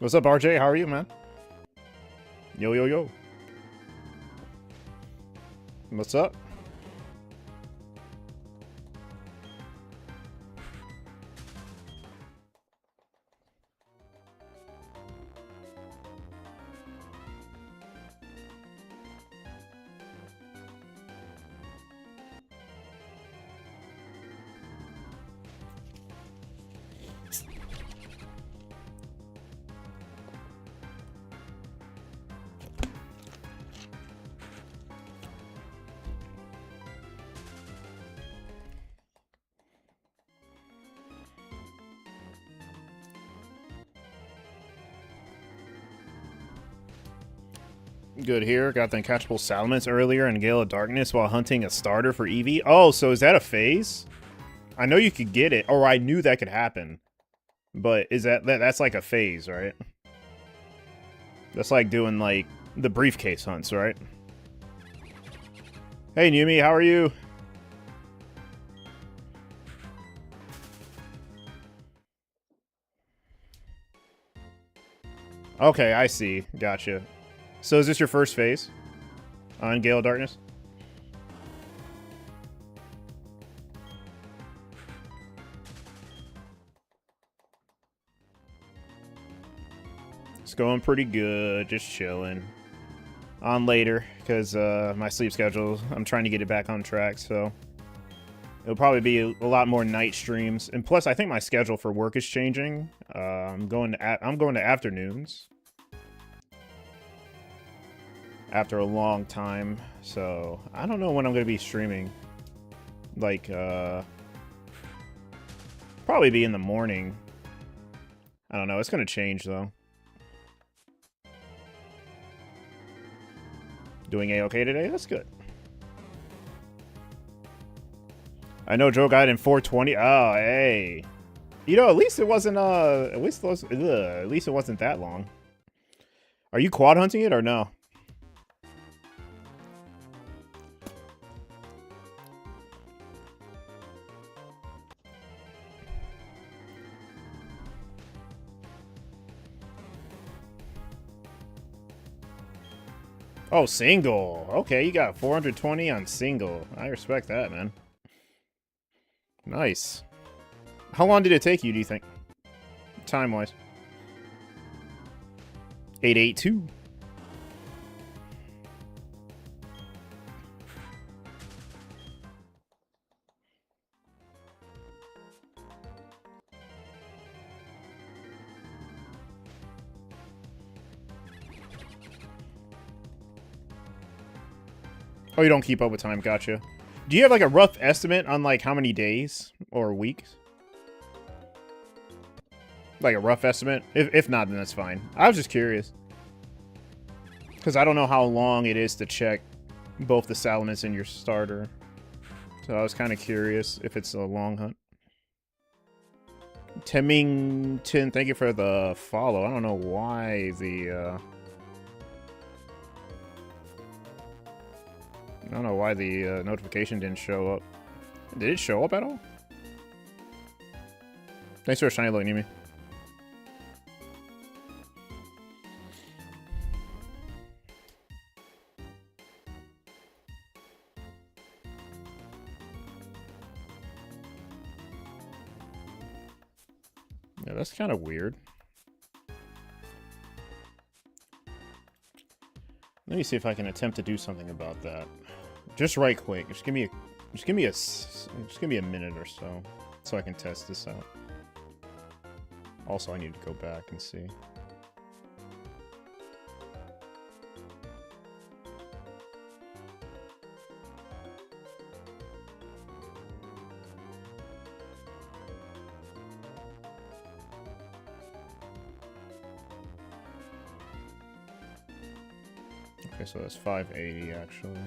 What's up, RJ? How are you, man? Yo, yo, yo. What's up? Good here. Got the uncatchable salamence earlier in Gale of Darkness while hunting a starter for Eevee. Oh, so is that a phase? I know you could get it, or I knew that could happen. But is that's like a phase, right? That's like doing like the briefcase hunts, right? Hey Numi, how are you? Okay, I see. Gotcha. So is this your first phase on Gale of Darkness? It's going pretty good. Just chilling. On later, because my sleep schedule, I'm trying to get it back on track, so it'll probably be a lot more night streams. And plus, I think my schedule for work is changing. I'm going to afternoons after a long time, so I don't know when I'm going to be streaming. Like, probably be in the morning. I don't know. It's going to change, though. Doing A-okay today? That's good. I know Joe got in 420. Oh, hey. You know, at least it wasn't, at least it wasn't that long. Are you quad hunting it or no? Oh, single. Okay, you got 420 on single. I respect that, man. Nice. How long did it take you, do you think? Time-wise. 882. Oh, you don't keep up with time. Gotcha. Do you have, like, a rough estimate on, like, how many days or weeks? Like, a rough estimate? If not, then that's fine. I was just curious. Because I don't know how long it is to check both the salamence and your starter. So I was kind of curious if it's a long hunt. Temington, thank you for the follow. I don't know why the, I don't know why the notification didn't show up. Did it show up at all? Thanks for a shiny look, Nimi. Yeah, that's kind of weird. Let me see if I can attempt to do something about that. Just right quick. Just give me a minute or so I can test this out. Also, I need to go back and see. Okay, so that's 580 actually.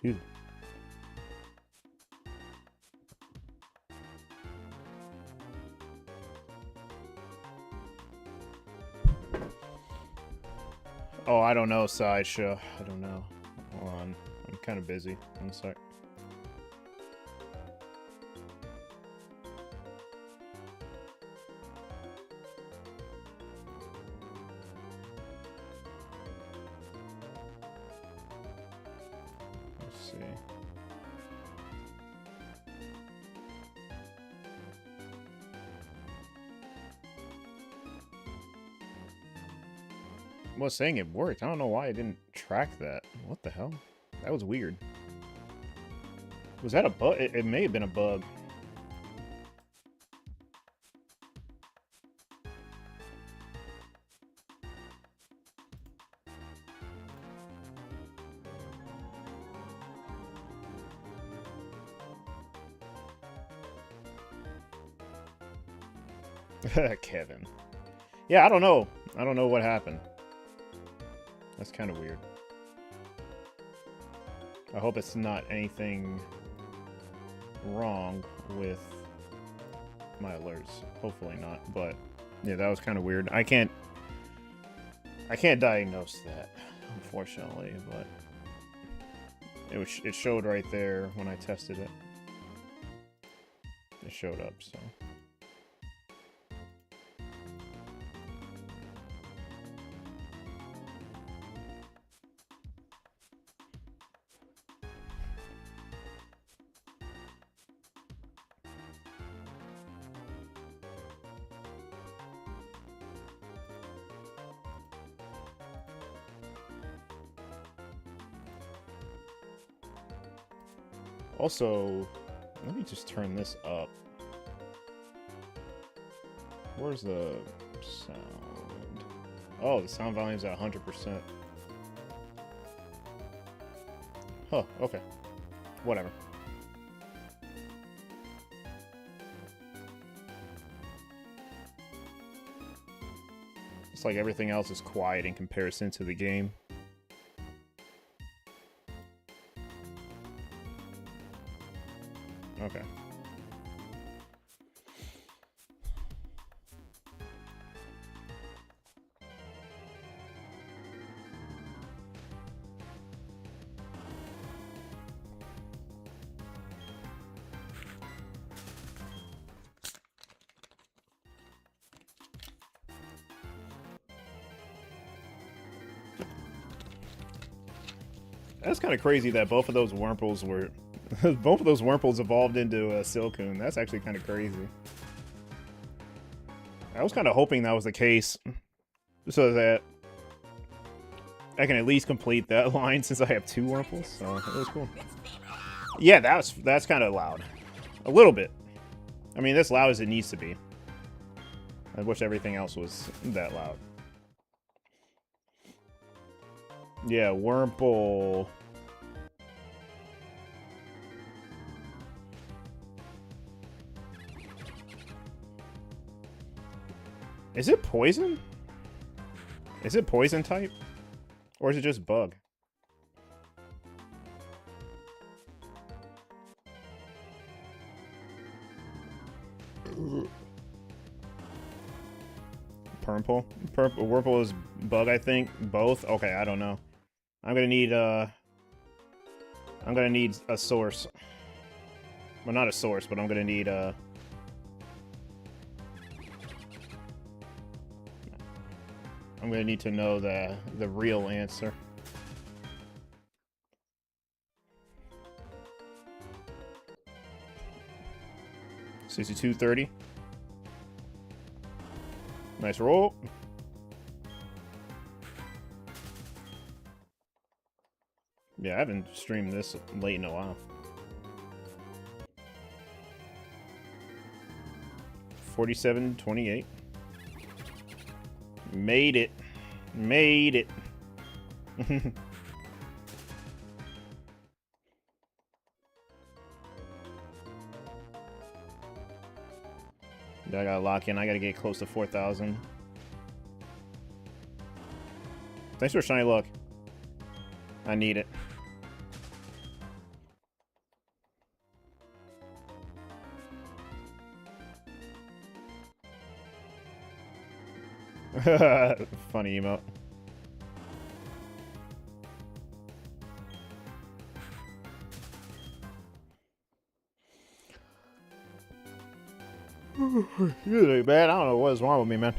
Excuse me. Oh, I don't know, Sideshow. I don't know. Hold on. I'm kind of busy. One sec. Let's see. Was saying it worked. I don't know why I didn't track that. What the hell? That was weird. Was that a bug? It may have been a bug. Kevin. Yeah, I don't know. I don't know what happened. That's kind of weird. I hope it's not anything wrong with my alerts. Hopefully not, but yeah, that was kind of weird. I can't diagnose that, unfortunately, but it showed right there when I tested it. It showed up, so. Also, let me just turn this up. Where's the sound? Oh, the sound volume's at 100%. Huh, okay. Whatever. It's like everything else is quiet in comparison to the game. Okay. That's kind of crazy that both of those Wurmples were... both of those Wurmples evolved into a Silcoon. That's actually kind of crazy. I was kind of hoping that was the case, so that I can at least complete that line since I have 2 Wurmples, so it was cool. Yeah, that's kind of loud. A little bit. I mean, that's loud as it needs to be. I wish everything else was that loud. Yeah, Wurmple... Is it poison? Is it poison type? Or is it just bug? Purple? Wurmple is bug, I think. Both? Okay, I don't know. I'm gonna need a source. Well, not a source, but I'm gonna need I'm gonna need to know the real answer. $62.30. Nice roll. Yeah, I haven't streamed this late in a while. 47.28. Made it. Made it. I gotta lock in. I gotta get close to 4,000. Thanks for shiny luck. I need it. Funny emote. Really bad. I don't know what's wrong with me, man.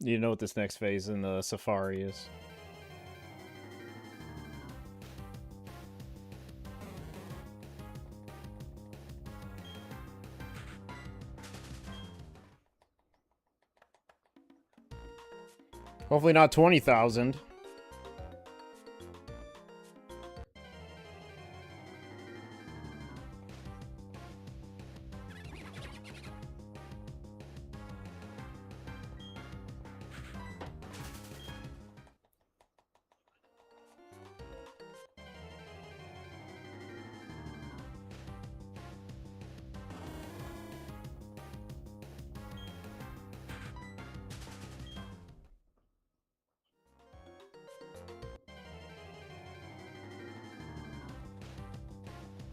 You know what this next phase in the safari is. Hopefully not 20,000.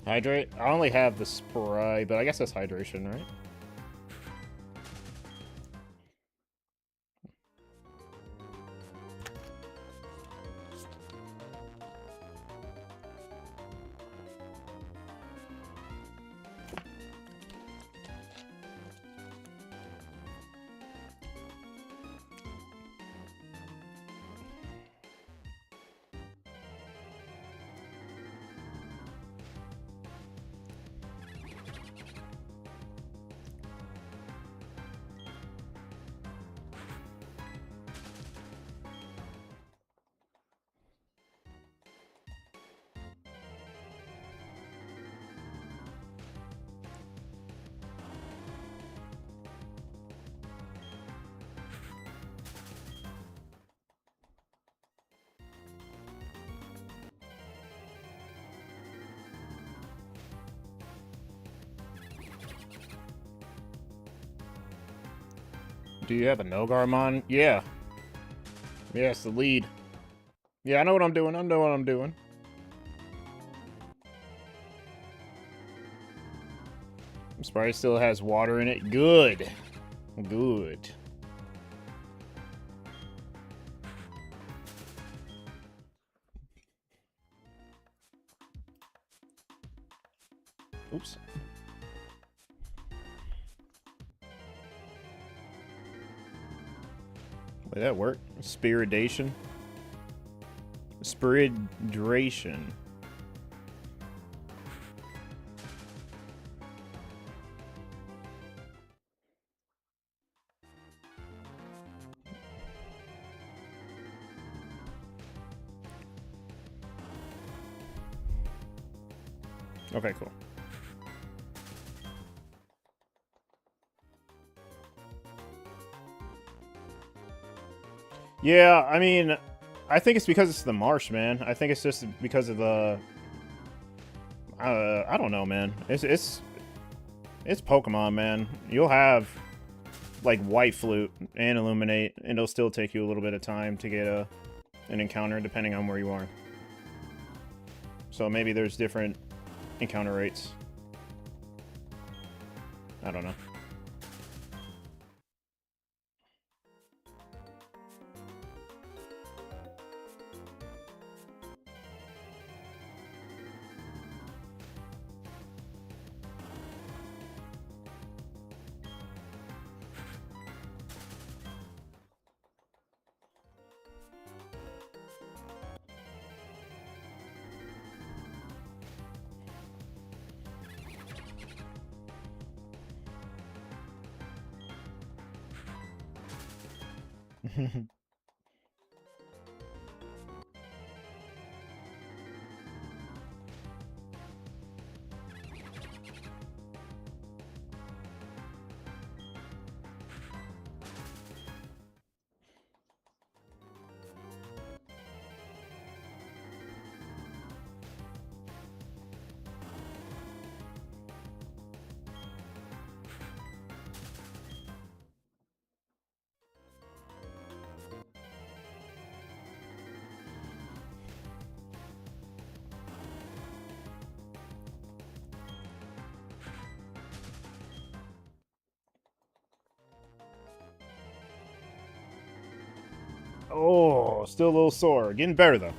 Hydrate? I only have the spray, but I guess that's hydration, right? Do you have a Nogarmon? Yeah. Yes, the lead. Yeah, I know what I'm doing. I know what I'm doing. Sprite still has water in it. Good. Good. Oops. Did that work? Spiridation? Spiridration. Okay, cool. Yeah, I mean, I think it's because it's the marsh, man. I think it's just because of the... I don't know, man. It's Pokemon, man. You'll have, like, White Flute and Illuminate, and it'll still take you a little bit of time to get an encounter, depending on where you are. So maybe there's different encounter rates. I don't know. Oh, still a little sore. Getting better, though.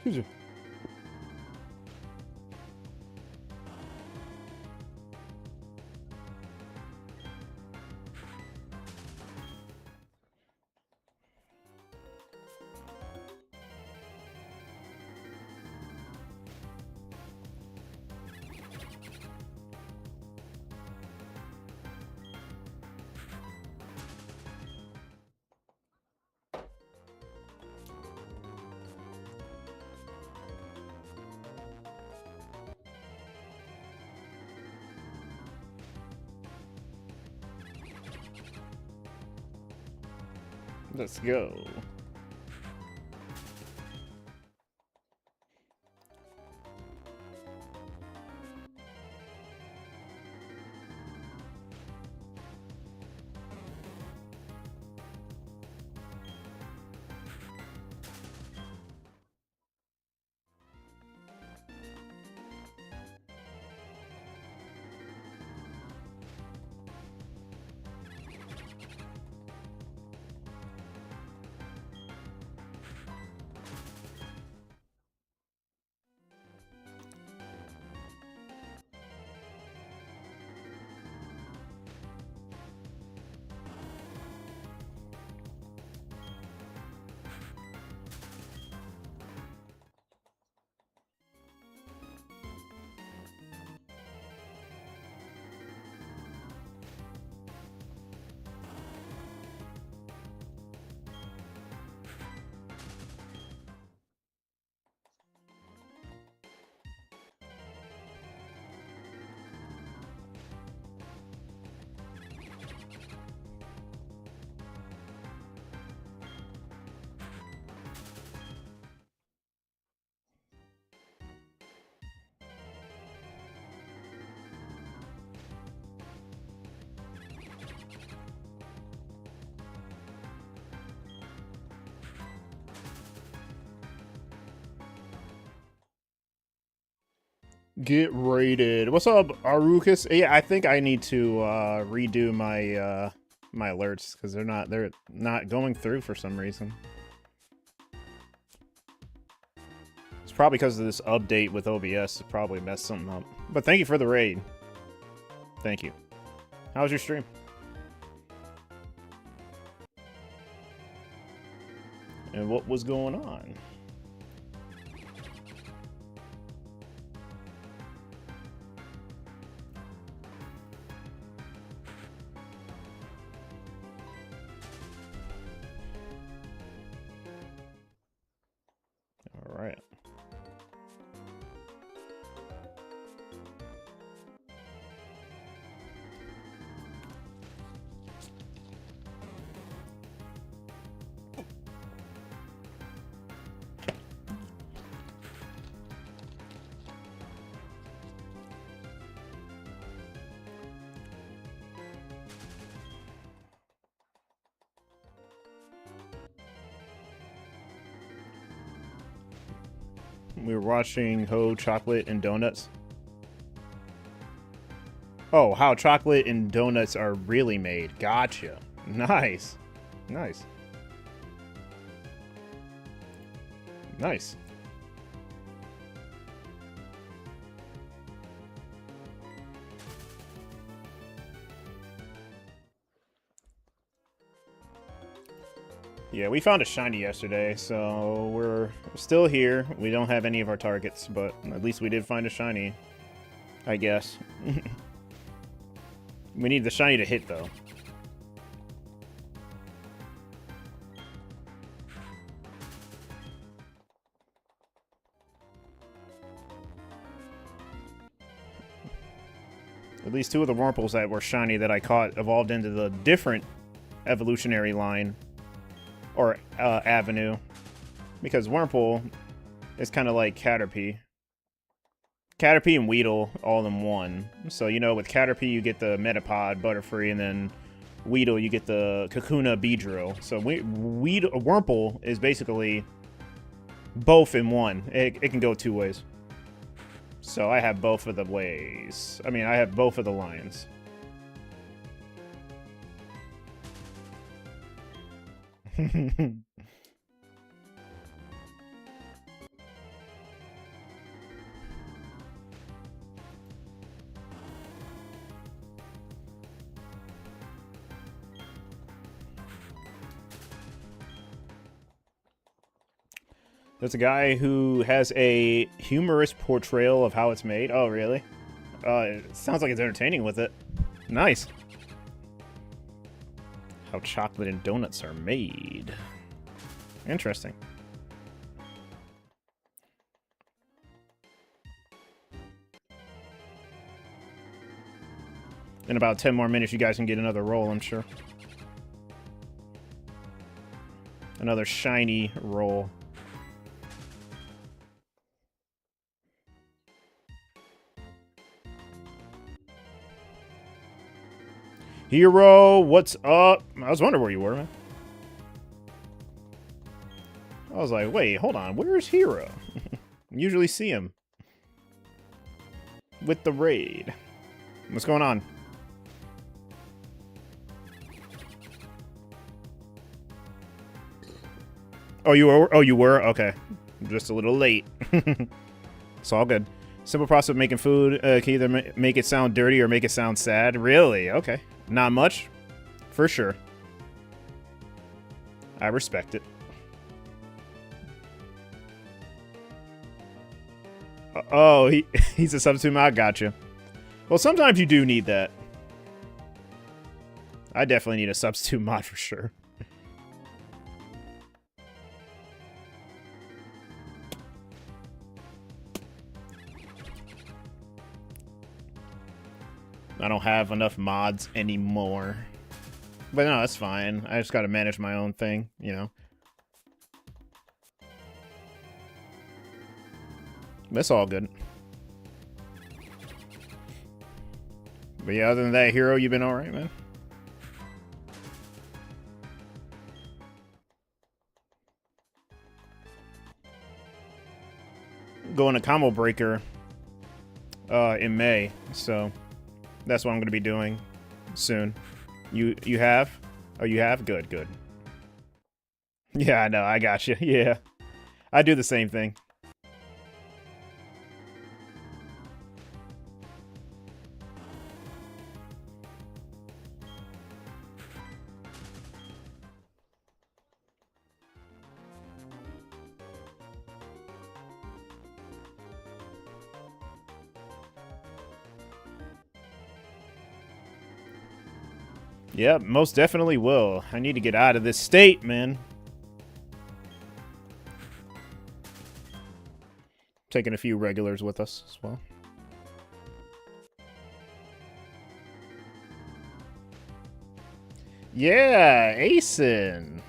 Excuse me. Let's go. Get rated. What's up, Arukas? Yeah, I think I need to redo my my alerts because they're not going through for some reason. It's probably because of this update with OBS. It probably messed something up. But thank you for the raid. Thank you. How was your stream? And what was going on? We were watching Ho Chocolate and Donuts. Oh, how chocolate and donuts are really made. Gotcha. Nice. Nice. Nice. Yeah, we found a shiny yesterday, so we're still here. We don't have any of our targets, but at least we did find a shiny, I guess. We need the shiny to hit, though. At least two of the Wurmples that were shiny that I caught evolved into the different evolutionary line. Or avenue. Because Wurmple is kind of like Caterpie. Caterpie and Weedle all in one. So, you know, with Caterpie you get the Metapod, Butterfree, and then Weedle you get the Kakuna Beedrill. So Wurmple is basically both in one. It can go two ways. So I have both of the ways. I mean, I have both of the lines. There's a guy who has a humorous portrayal of how it's made. Oh, really? It sounds like it's entertaining with it. Nice. How chocolate and donuts are made. Interesting. In about 10 more minutes, you guys can get another roll, I'm sure. Another shiny roll. Hero, what's up? I was wondering where you were, man. I was like, wait, hold on. Where's Hero? Usually see him. With the raid. What's going on? Oh, you were? Oh, you were? Okay. Just a little late. It's all good. Simple process of making food can either make it sound dirty or make it sound sad. Really? Okay. Not much? For sure. I respect it. Oh, he's a substitute mod. Gotcha. Well, sometimes you do need that. I definitely need a substitute mod for sure. I don't have enough mods anymore. But no, that's fine. I just gotta manage my own thing, you know. That's all good. But yeah, other than that, Hero, you've been alright, man? Going to Combo Breaker in May, so that's what I'm going to be doing soon. You have? Oh, you have? Good, good. Yeah, I know. I got you. Yeah. I do the same thing. Yep, most definitely will. I need to get out of this state, man. Taking a few regulars with us as well. Yeah, Asen.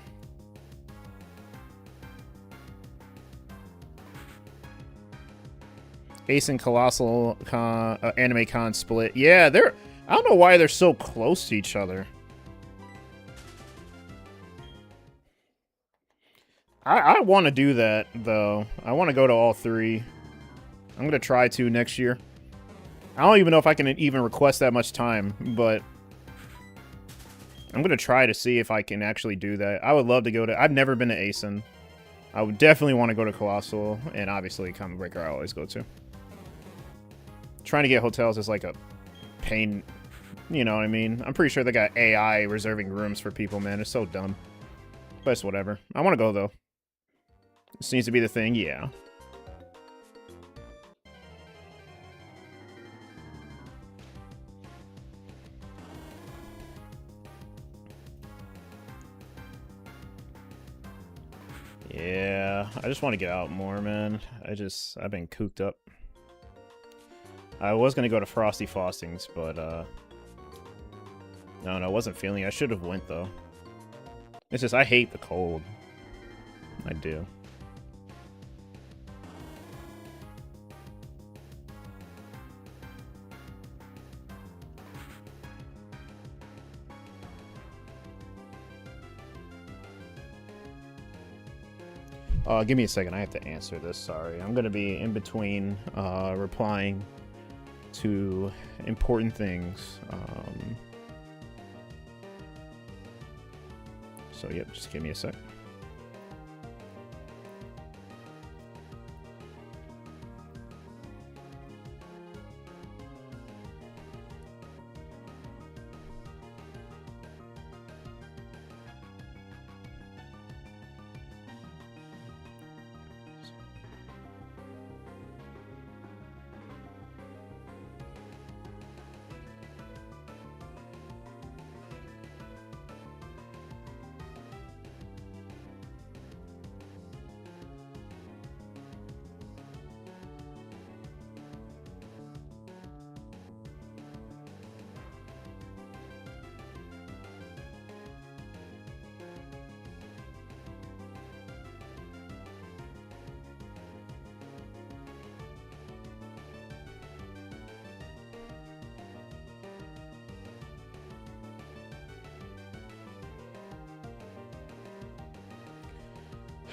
Asen Colossal Anime Con split. Yeah, they're... I don't know why they're so close to each other. I want to do that, though. I want to go to all 3. I'm going to try to next year. I don't even know if I can even request that much time, but I'm going to try to see if I can actually do that. I would love to go to... I've never been to ASIN. I would definitely want to go to Colossal, and obviously Comic Breaker I always go to. Trying to get hotels is like a pain, you know what I mean? I'm pretty sure they got AI reserving rooms for people, man. It's so dumb. But it's whatever. I want to go, though. This needs to be the thing, yeah. Yeah, I just want to get out more, man. I've been cooped up. I was going to go to Frosty Faustings, but, no, I wasn't feeling it. I should have went, though. It's just, I hate the cold. I do. Give me a second. I have to answer this. Sorry. I'm going to be in between replying to important things. So, yep, just give me a sec.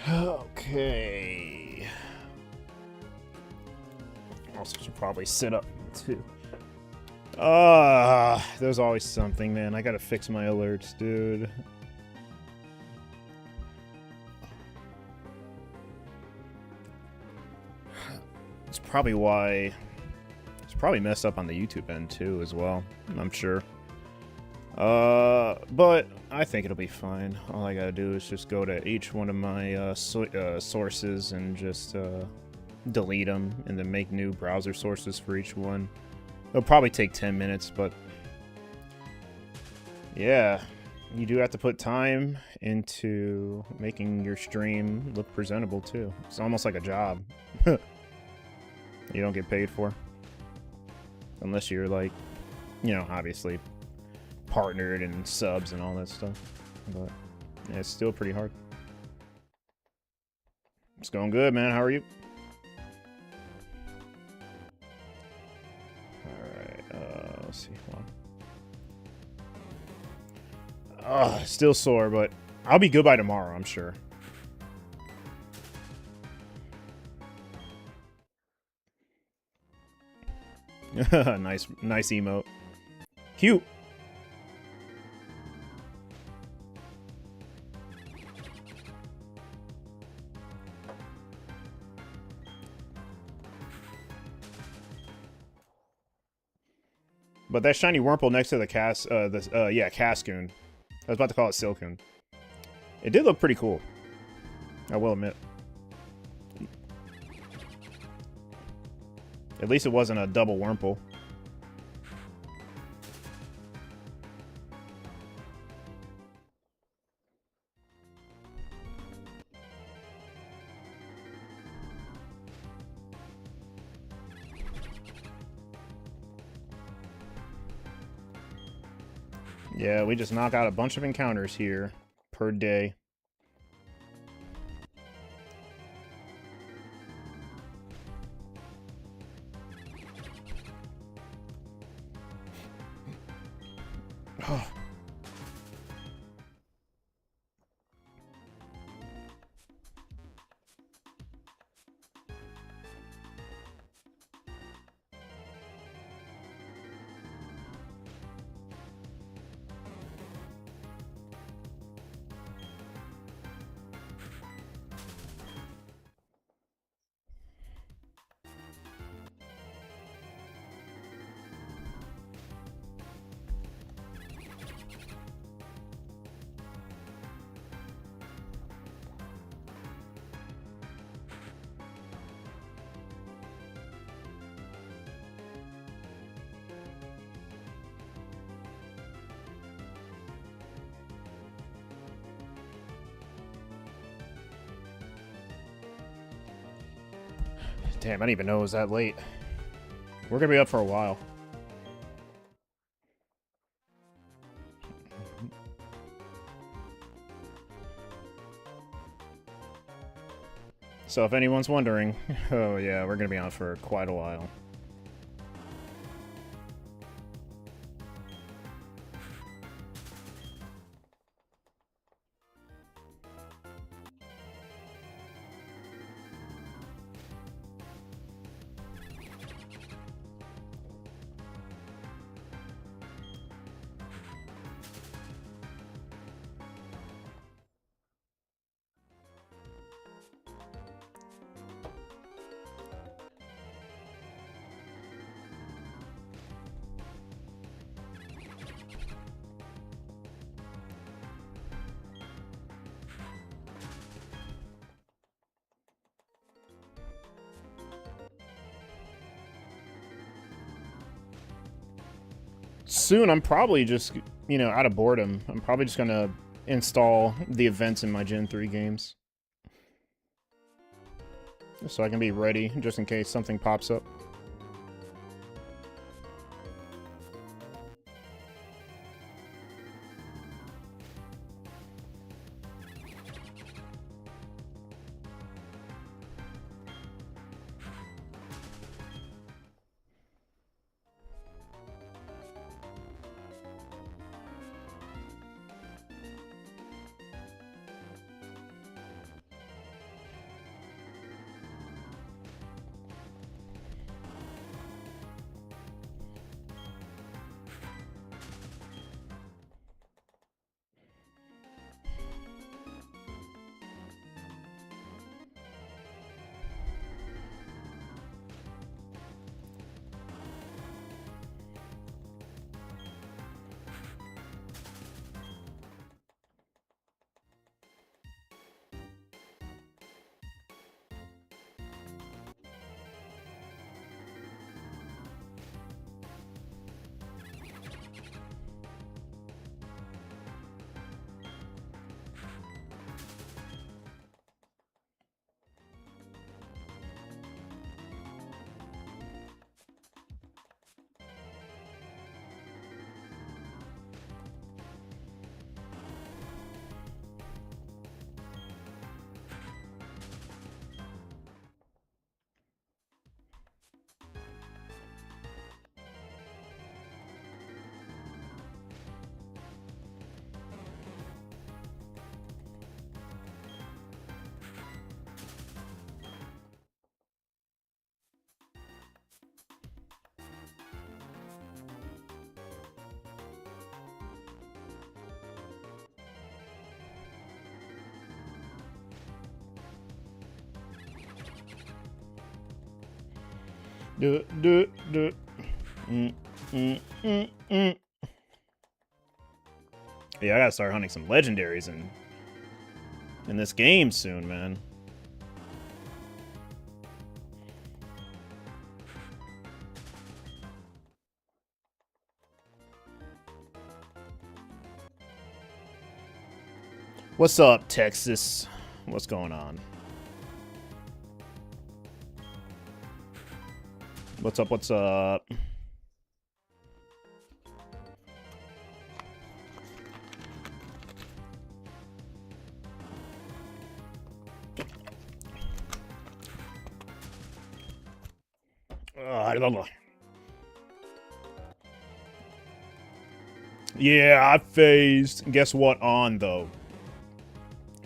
Okay. Also should probably sit up too. There's always something, man. I gotta fix my alerts, dude. It's probably why... It's probably messed up on the YouTube end too, as well. I'm sure. But I think it'll be fine. All I gotta do is just go to each one of my sources and just delete them and then make new browser sources for each one. It'll probably take 10 minutes, but yeah, you do have to put time into making your stream look presentable too. It's almost like a job. You don't get paid for. Unless you're like, you know, obviously partnered and subs and all that stuff. But yeah, it's still pretty hard. It's going good, man. How are you? Alright, let's see. Still sore, but I'll be good by tomorrow, I'm sure. nice emote. Cute. But that shiny Wurmple next to the Cascoon. I was about to call it Silcoon. It did look pretty cool. I will admit. At least it wasn't a double Wurmple. Yeah, we just knock out a bunch of encounters here per day. Oh. Damn, I didn't even know it was that late. We're gonna be up for a while. So if anyone's wondering, oh yeah, we're gonna be on for quite a while. Soon, I'm probably just, you know, out of boredom, I'm probably just gonna install the events in my Gen 3 games. So I can be ready, just in case something pops up. Yeah, I gotta start hunting some legendaries in this game soon, man. What's up, Texas? What's going on? What's up, what's up? I don't know. Yeah, I phased. Guess what on, though?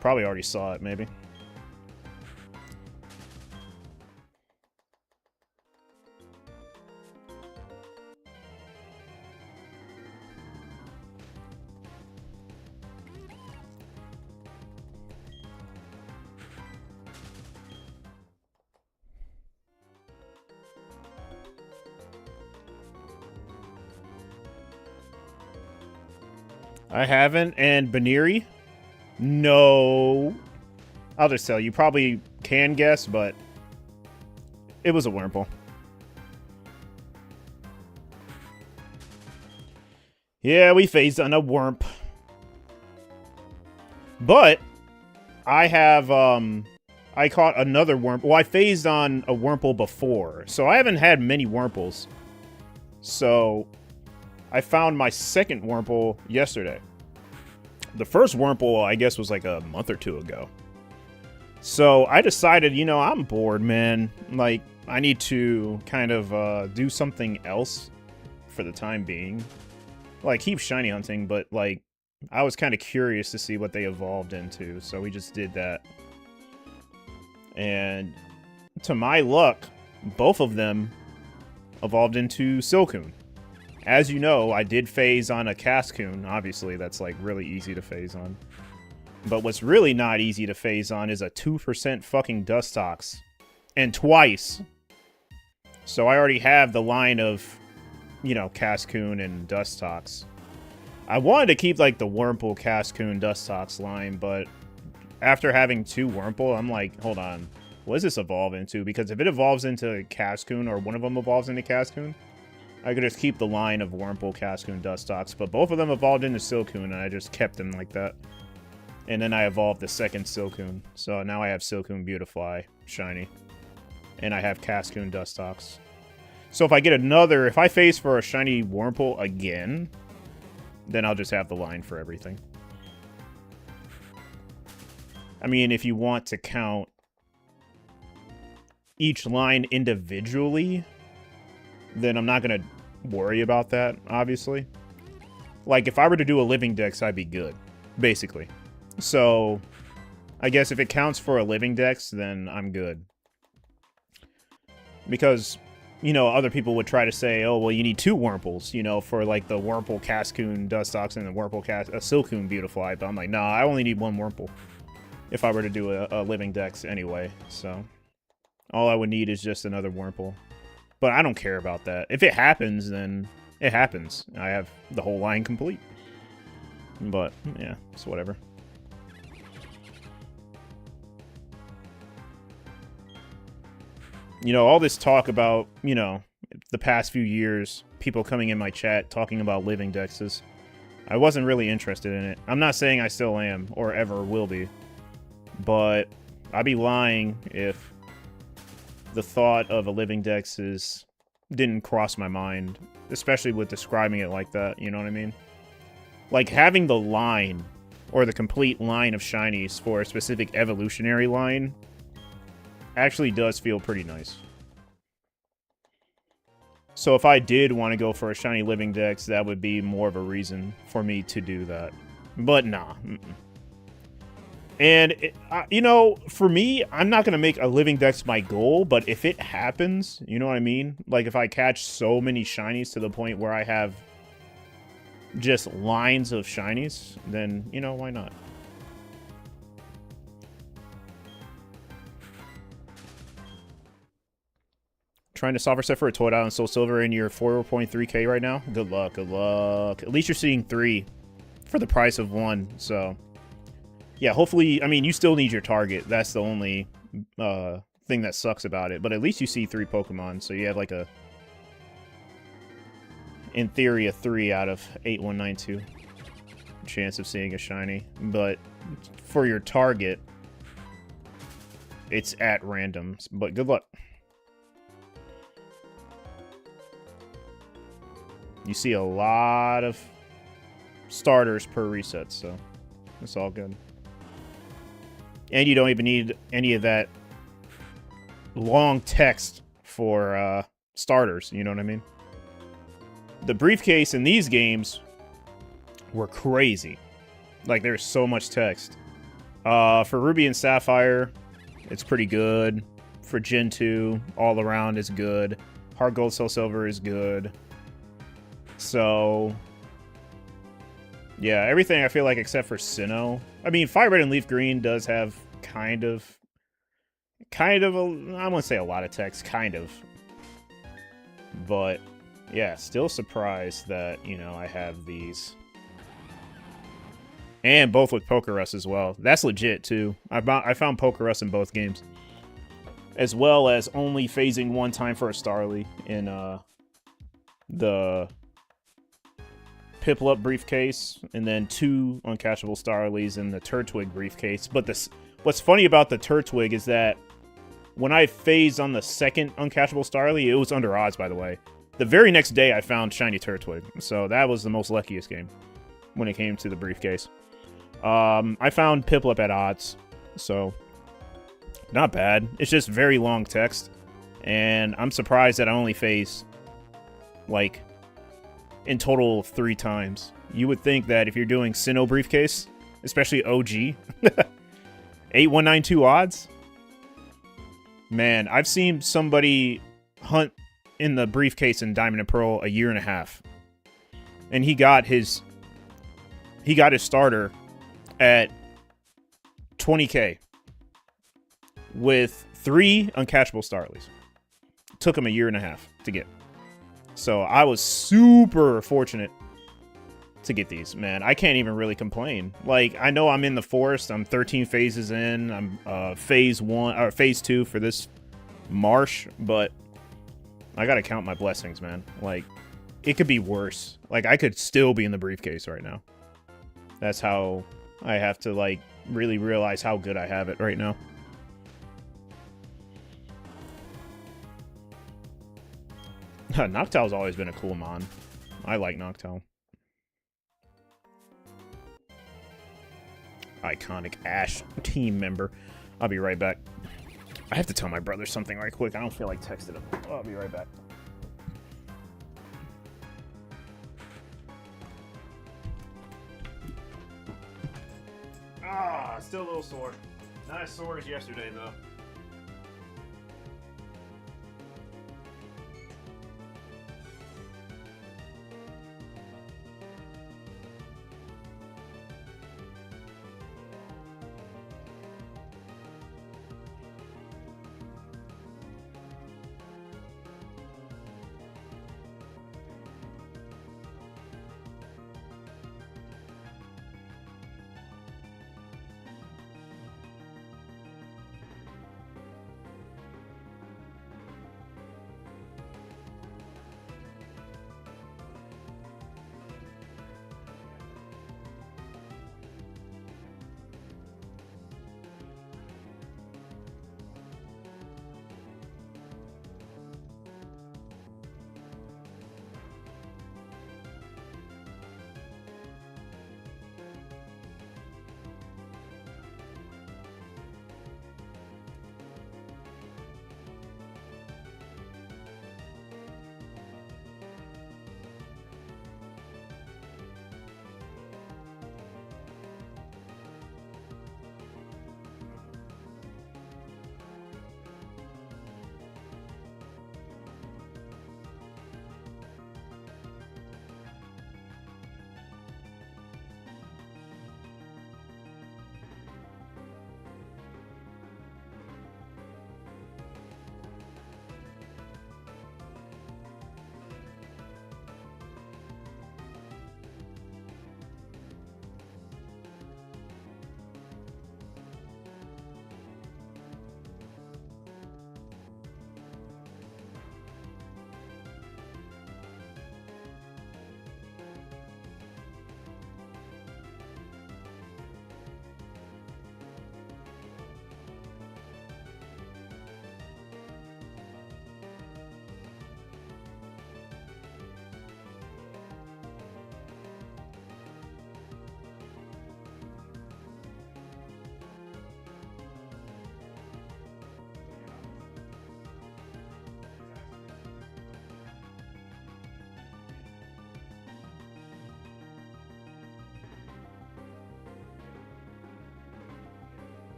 Probably already saw it, maybe. I haven't, and Baniri? No. I'll just tell you, probably can guess, but it was a Wurmple. Yeah, we phased on a Wurmp. But I have I caught another Wurmple. Well, I phased on a Wurmple before, so I haven't had many Wurmples. So, I found my second Wurmple yesterday. The first Wurmple, I guess, was like a month or two ago. So, I decided, you know, I'm bored, man. Like, I need to kind of do something else for the time being. Like, keep shiny hunting, but, like, I was kind of curious to see what they evolved into, so we just did that. And to my luck, both of them evolved into Silcoon. As you know, I did phase on a Cascoon. Obviously, that's like really easy to phase on. But what's really not easy to phase on is a 2% fucking Dustox. And twice. So I already have the line of, you know, Cascoon and Dustox. I wanted to keep like the Wurmple, Cascoon, Dustox line, but after having two Wurmple, I'm like, hold on, what does this evolve into? Because if it evolves into Cascoon, or one of them evolves into Cascoon, I could just keep the line of Wurmple, Cascoon, Dustox, but both of them evolved into Silcoon, and I just kept them like that. And then I evolved the second Silcoon, so now I have Silcoon Beautifly, shiny. And I have Cascoon, Dustox. So if I get another, if I phase for a shiny Wurmple again, then I'll just have the line for everything. I mean, if you want to count each line individually, then I'm not going to worry about that, obviously. Like, if I were to do a living dex, I'd be good, basically. So, I guess if it counts for a living dex, then I'm good. Because, you know, other people would try to say, oh, well, you need two Wurmples, you know, for, like, the Wurmple, Cascoon, Dustox, and the Wurmple, Silcoon Beautifly. But I'm like, nah, I only need one Wurmple if I were to do a living dex anyway, so all I would need is just another Wurmple. But I don't care about that. If it happens, then it happens. I have the whole line complete. But, yeah, it's whatever. You know, all this talk about, you know, the past few years, people coming in my chat talking about living dexes, I wasn't really interested in it. I'm not saying I still am, or ever will be. But I'd be lying if the thought of a living dex didn't cross my mind, especially with describing it like that, you know what I mean? Like, having the line, or the complete line of shinies for a specific evolutionary line, actually does feel pretty nice. So if I did want to go for a shiny living dex, that would be more of a reason for me to do that. But nah. And, you know, for me, I'm not going to make a living dex my goal, but if it happens, you know what I mean? Like, if I catch so many shinies to the point where I have just lines of shinies, then, you know, why not? Trying to soft reset for a Toad and Soul Silver in your 4.3k right now? Good luck, good luck. At least you're seeing 3 for the price of 1, so... Yeah, hopefully, I mean, you still need your target. That's the only thing that sucks about it. But at least you see 3 Pokemon, so you have like a, in theory, a 3 out of 8192 chance of seeing a shiny. But for your target, it's at random. But good luck. You see a lot of starters per reset, so it's all good. And you don't even need any of that long text for starters, you know what I mean? The briefcase in these games were crazy. Like, there's so much text. For Ruby and Sapphire, it's pretty good. For Gen 2, all around is good. Heart Gold, Soul Silver is good. So... yeah, everything I feel like except for Sinnoh. I mean, Fire Red and Leaf Green does have kind of I won't say a lot of text, kind of. But, yeah, still surprised that, you know, I have these. And both with Pokerus as well. That's legit, too. I found Pokerus in both games. As well as only phasing 1 time for a Starly in the Piplup briefcase, and then 2 uncatchable Starlies in the Turtwig briefcase. But this, What's funny about the Turtwig is that when I phased on the second uncatchable Starly, it was under odds, by the way. The very next day, I found Shiny Turtwig, so that was the most luckiest game when it came to the briefcase. I found Piplup at odds, so not bad. It's just very long text, and I'm surprised that I only phased, like, in total 3 times. You would think that if you're doing Sinnoh briefcase, especially OG, 8192 odds? Man, I've seen somebody hunt in the briefcase in Diamond and Pearl a year and a half. And he got his starter at 20k with 3 uncatchable Starlies. Took him a year and a half to get. So I was super fortunate to get these, man. I can't even really complain. Like, I know I'm in the forest. I'm 13 phases in. I'm phase 1 or phase 2 for this marsh, but I gotta count my blessings, man. Like, it could be worse. Like, I could still be in the briefcase right now. That's how I have to, like, really realize how good I have it right now. Noctowl's always been a cool mon. I like Noctowl. Iconic Ash team member. I'll be right back. I have to tell my brother something right quick. I don't feel like texting him. Oh, I'll be right back. Ah, still a little sore. Not as sore as yesterday, though.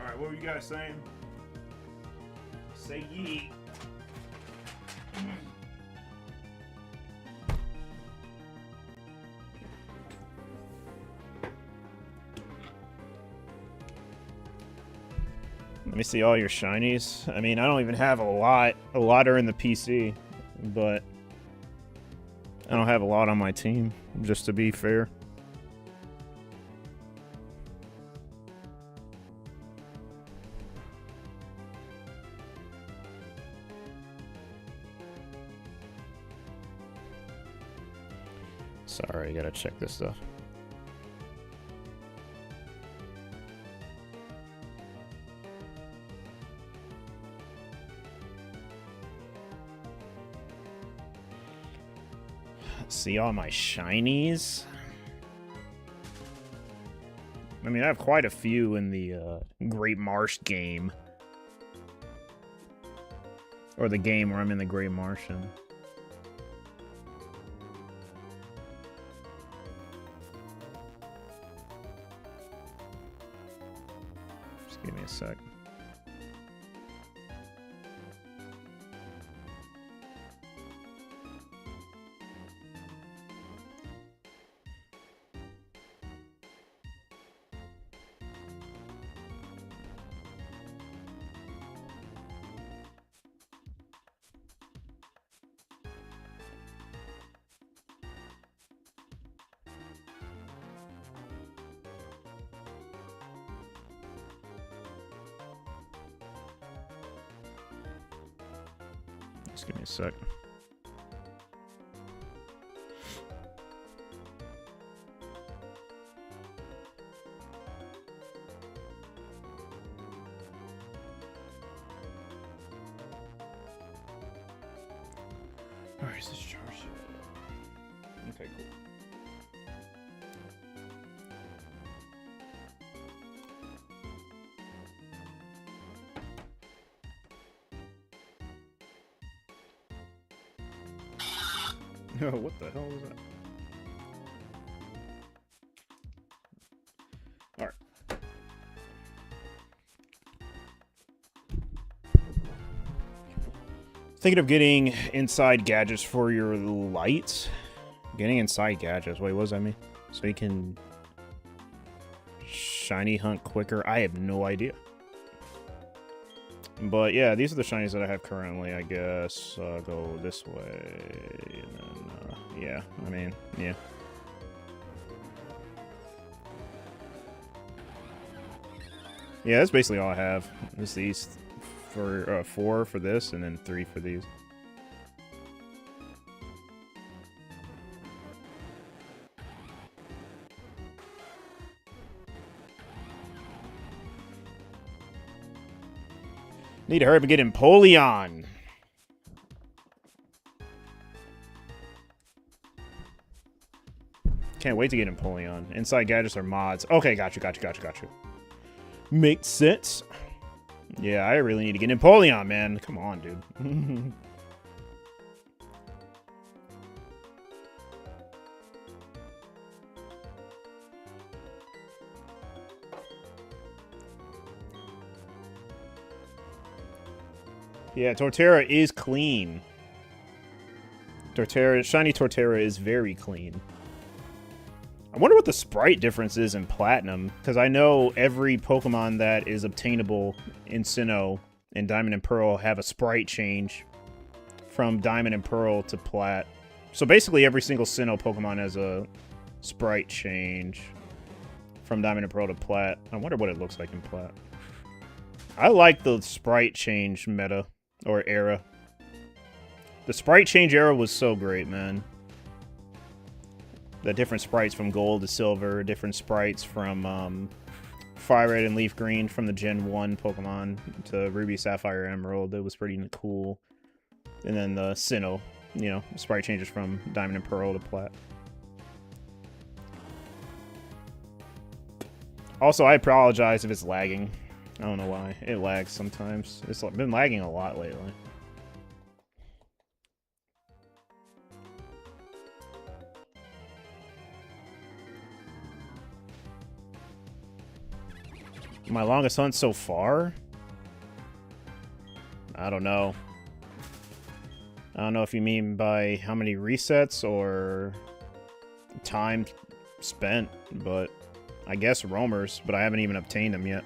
Alright, what were you guys saying? Say yeet. Let me see all your shinies. I mean, I don't even have a lot. A lot are in the PC, but I don't have a lot on my team, just to be fair. Sorry, I gotta check this stuff. See all my shinies. I mean, I have quite a few in the Great Marsh game. Or the game where I'm in the Great Marsh. Just give me a sec. Just give me a sec. Alright, is this charged? Okay, cool. Oh, what the hell was that? Alright. Thinking of getting inside gadgets for your lights. Getting inside gadgets. Wait, what does that mean? So you can shiny hunt quicker? I have no idea. But yeah, these are the shinies that I have currently, I guess. Go this way. And then, yeah, I mean, yeah. Yeah, that's basically all I have. Just these for 4 for this, and then 3 for these. Need to hurry up and get Empoleon. Can't wait to get Empoleon. Inside gadgets are mods. Okay, got you. Makes sense. Yeah, I really need to get Empoleon, man. Come on, dude. Yeah, Torterra is clean. Shiny Torterra is very clean. I wonder what the sprite difference is in Platinum, because I know every Pokemon that is obtainable in Sinnoh and Diamond and Pearl have a sprite change from Diamond and Pearl to Plat. So basically every single Sinnoh Pokemon has a sprite change from Diamond and Pearl to Plat. I wonder what it looks like in Plat. I like the sprite change meta, or era. The sprite change era was so great, man. The different sprites from gold to silver, different sprites from fire red and leaf green from the Gen 1 Pokemon to ruby, sapphire, emerald. It was pretty cool. And then the Sinnoh, you know, sprite changes from diamond and pearl to plat. Also, I apologize if it's lagging. I don't know why. It lags sometimes. It's been lagging a lot lately. My longest hunt so far? I don't know. I don't know if you mean by how many resets or time spent, but I guess roamers, but I haven't even obtained them yet.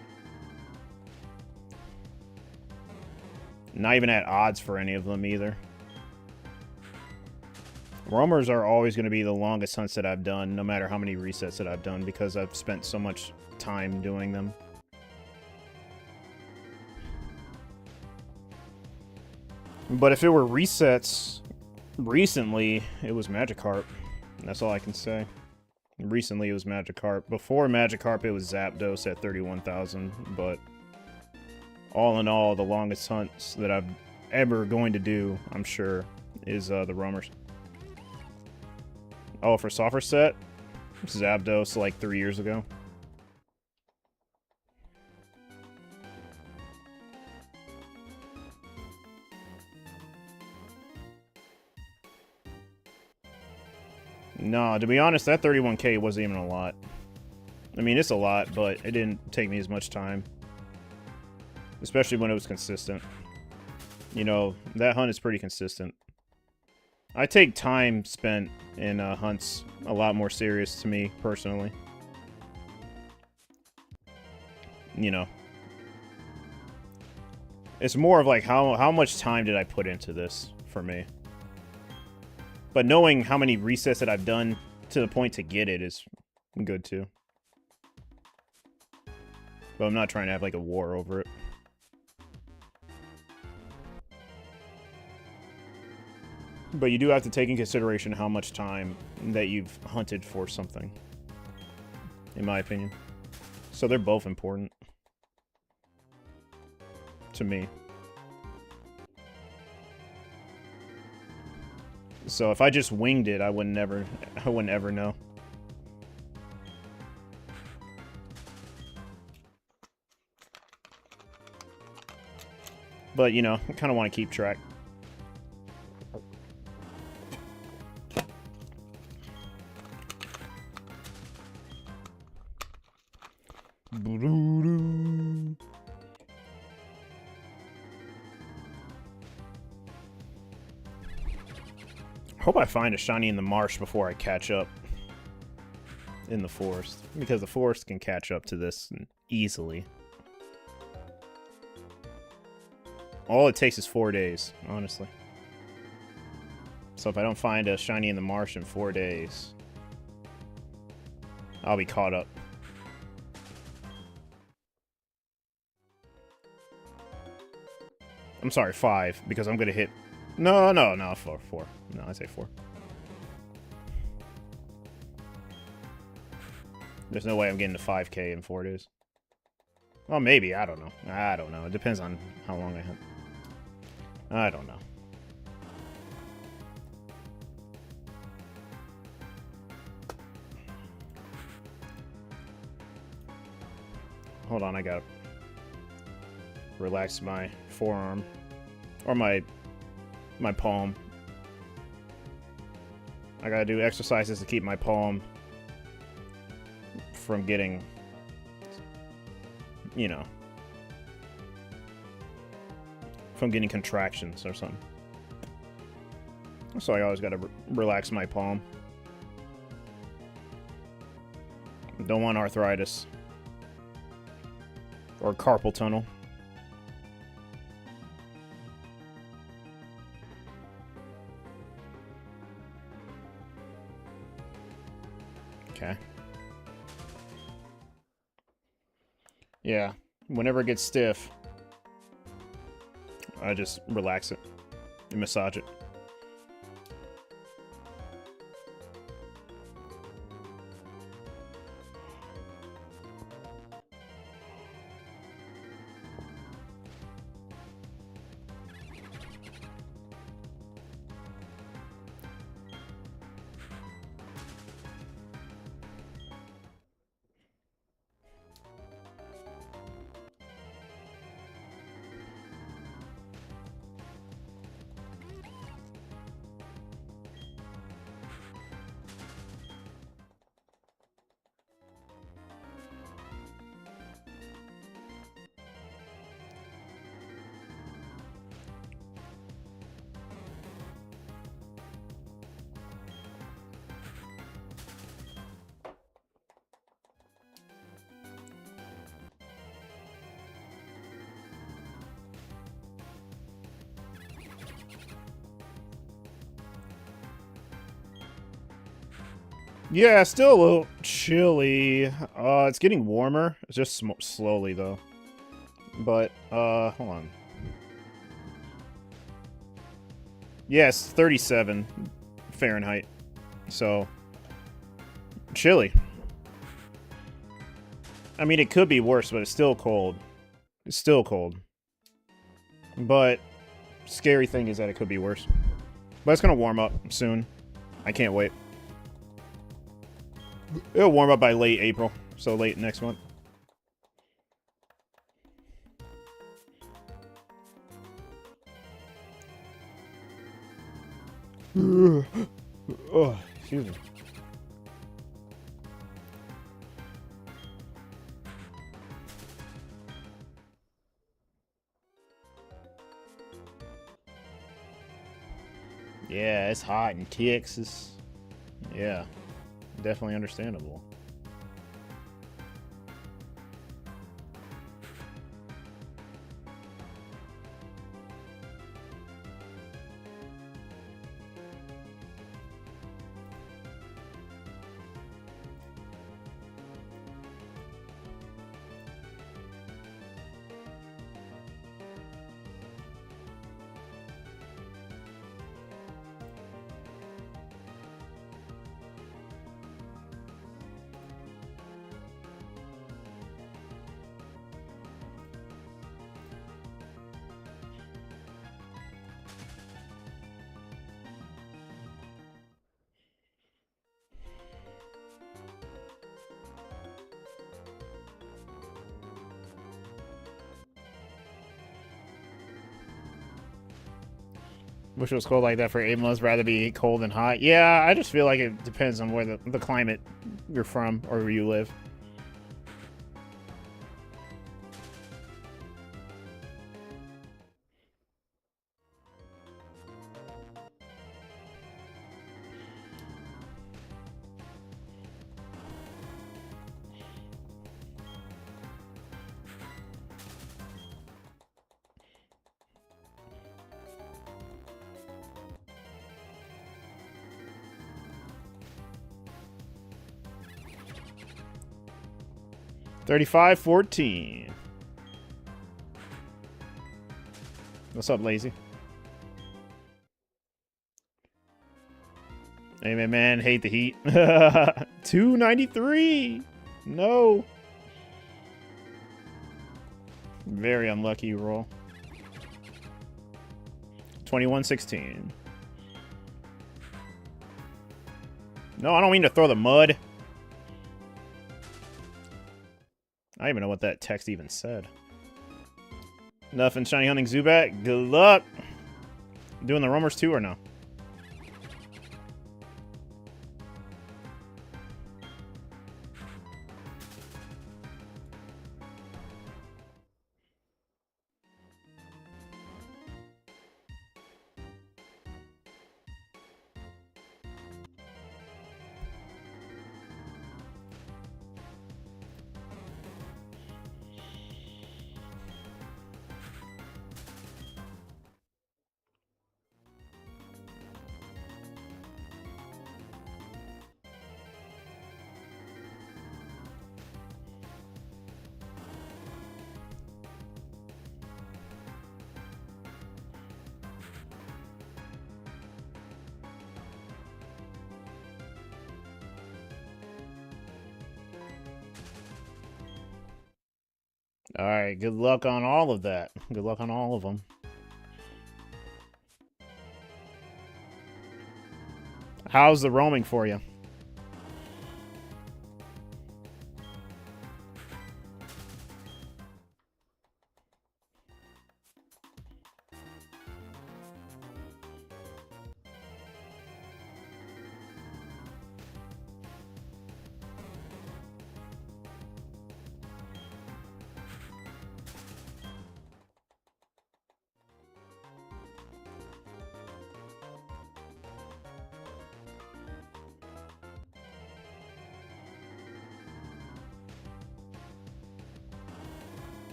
Not even at odds for any of them either. Roamers are always going to be the longest hunts that I've done, no matter how many resets that I've done, because I've spent so much time doing them. But if it were resets recently, it was Magikarp. That's all I can say. Recently, it was Magikarp. Before Magikarp, it was Zapdos at 31,000. But all in all, the longest hunts that I'm ever going to do, I'm sure, is the roamers. Oh, for software set, Zapdos like 3 years ago. No, to be honest, that 31K wasn't even a lot. I mean, it's a lot, but it didn't take me as much time. Especially when it was consistent. You know, that hunt is pretty consistent. I take time spent in hunts a lot more serious to me, personally. You know. It's more of like, how much time did I put into this, for me. But knowing how many resets that I've done to the point to get it is good, too. But I'm not trying to have, like, a war over it. But you do have to take in consideration how much time that you've hunted for something. In my opinion. So they're both important. To me. So if I just winged it, I wouldn't ever know. But, you know, I kind of want to keep track. Hope I find a shiny in the marsh before I catch up in the forest, because the forest can catch up to this easily. All it takes is 4 days, honestly. So if I don't find a shiny in the marsh in 4 days, I'll be caught up. I'm sorry, 5, because I'm gonna hit... No, 4. No, I say 4. There's no way I'm getting to 5K in 4 days. Well, maybe. I don't know. I don't know. It depends on how long I hunt. I don't know. Hold on, I gotta relax my forearm. Or my palm. I gotta do exercises to keep my palm from getting, you know, from getting contractions or something. So I always gotta relax my palm. Don't want arthritis. Or carpal tunnel. Okay. Yeah. Whenever it gets stiff, I just relax it and massage it. Yeah, still a little chilly. It's getting warmer. It's just slowly, though. But, hold on. Yes, 37 Fahrenheit. So, chilly. I mean, it could be worse, but it's still cold. It's still cold. But, scary thing is that it could be worse. But it's gonna warm up soon. I can't wait. It'll warm up by late April, so late next month. Oh, excuse me. Yeah, it's hot in Texas. Yeah, definitely understandable. Wish it was cold like that for 8 months. Rather be cold than hot. Yeah, I just feel like it depends on where the climate you're from or where you live. $35.14. What's up, lazy? Hey, man, hate the heat. 293. No. Very unlucky roll. 21.16. No, I don't mean to throw the mud. I don't even know what that text even said. Nothing. Shiny Hunting Zubat. Good luck. Doing the roamers too or no? Alright, good luck on all of that. Good luck on all of them. How's the roaming for you?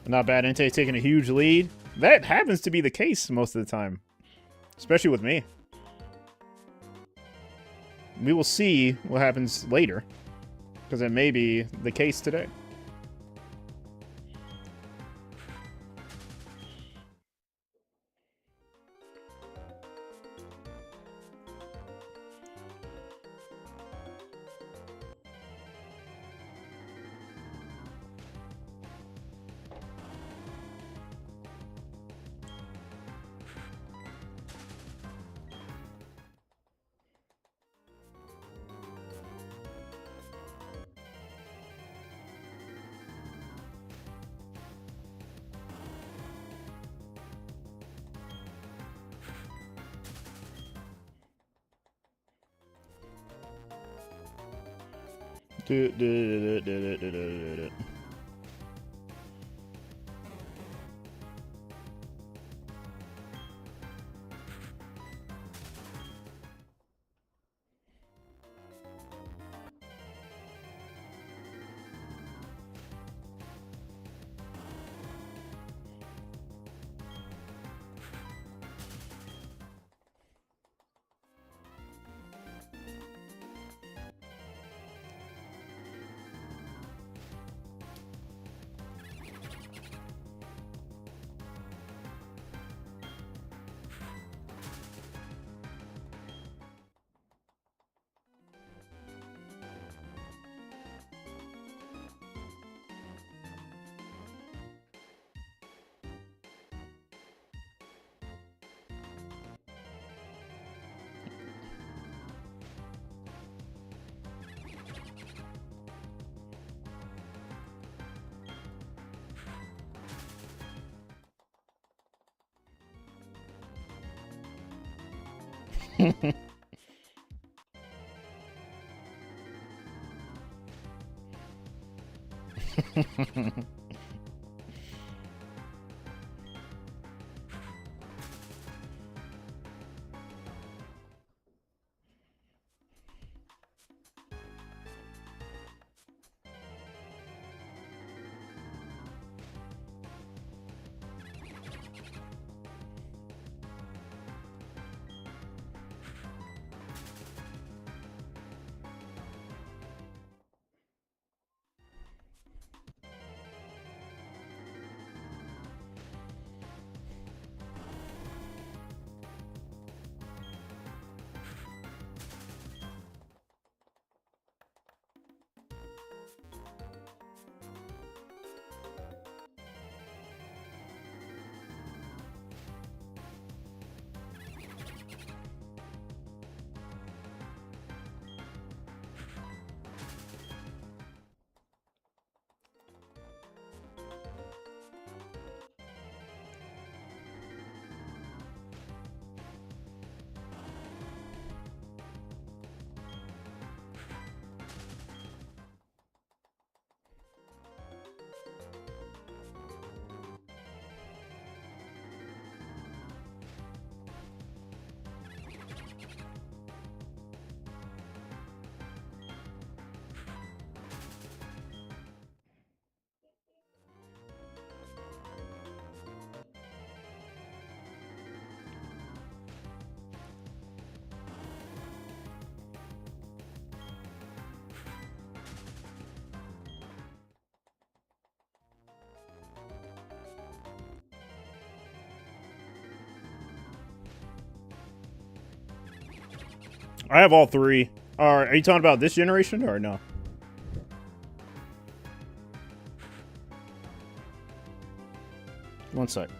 Not bad. Entei taking a huge lead. That happens to be the case most of the time. Especially with me. we will see what happens later, because it may be the case today. I have all three. Are you talking about this generation or no? One sec.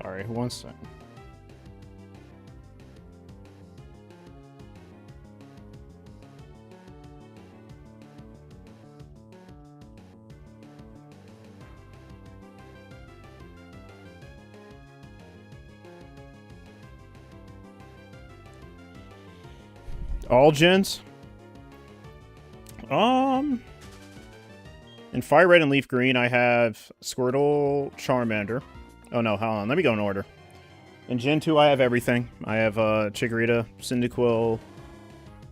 Sorry, one second. All gens? In Fire Red and Leaf Green, I have Squirtle, Charmander. Oh no, hold on. Let me go in order. In Gen 2, I have everything. I have Chikorita, Cyndaquil,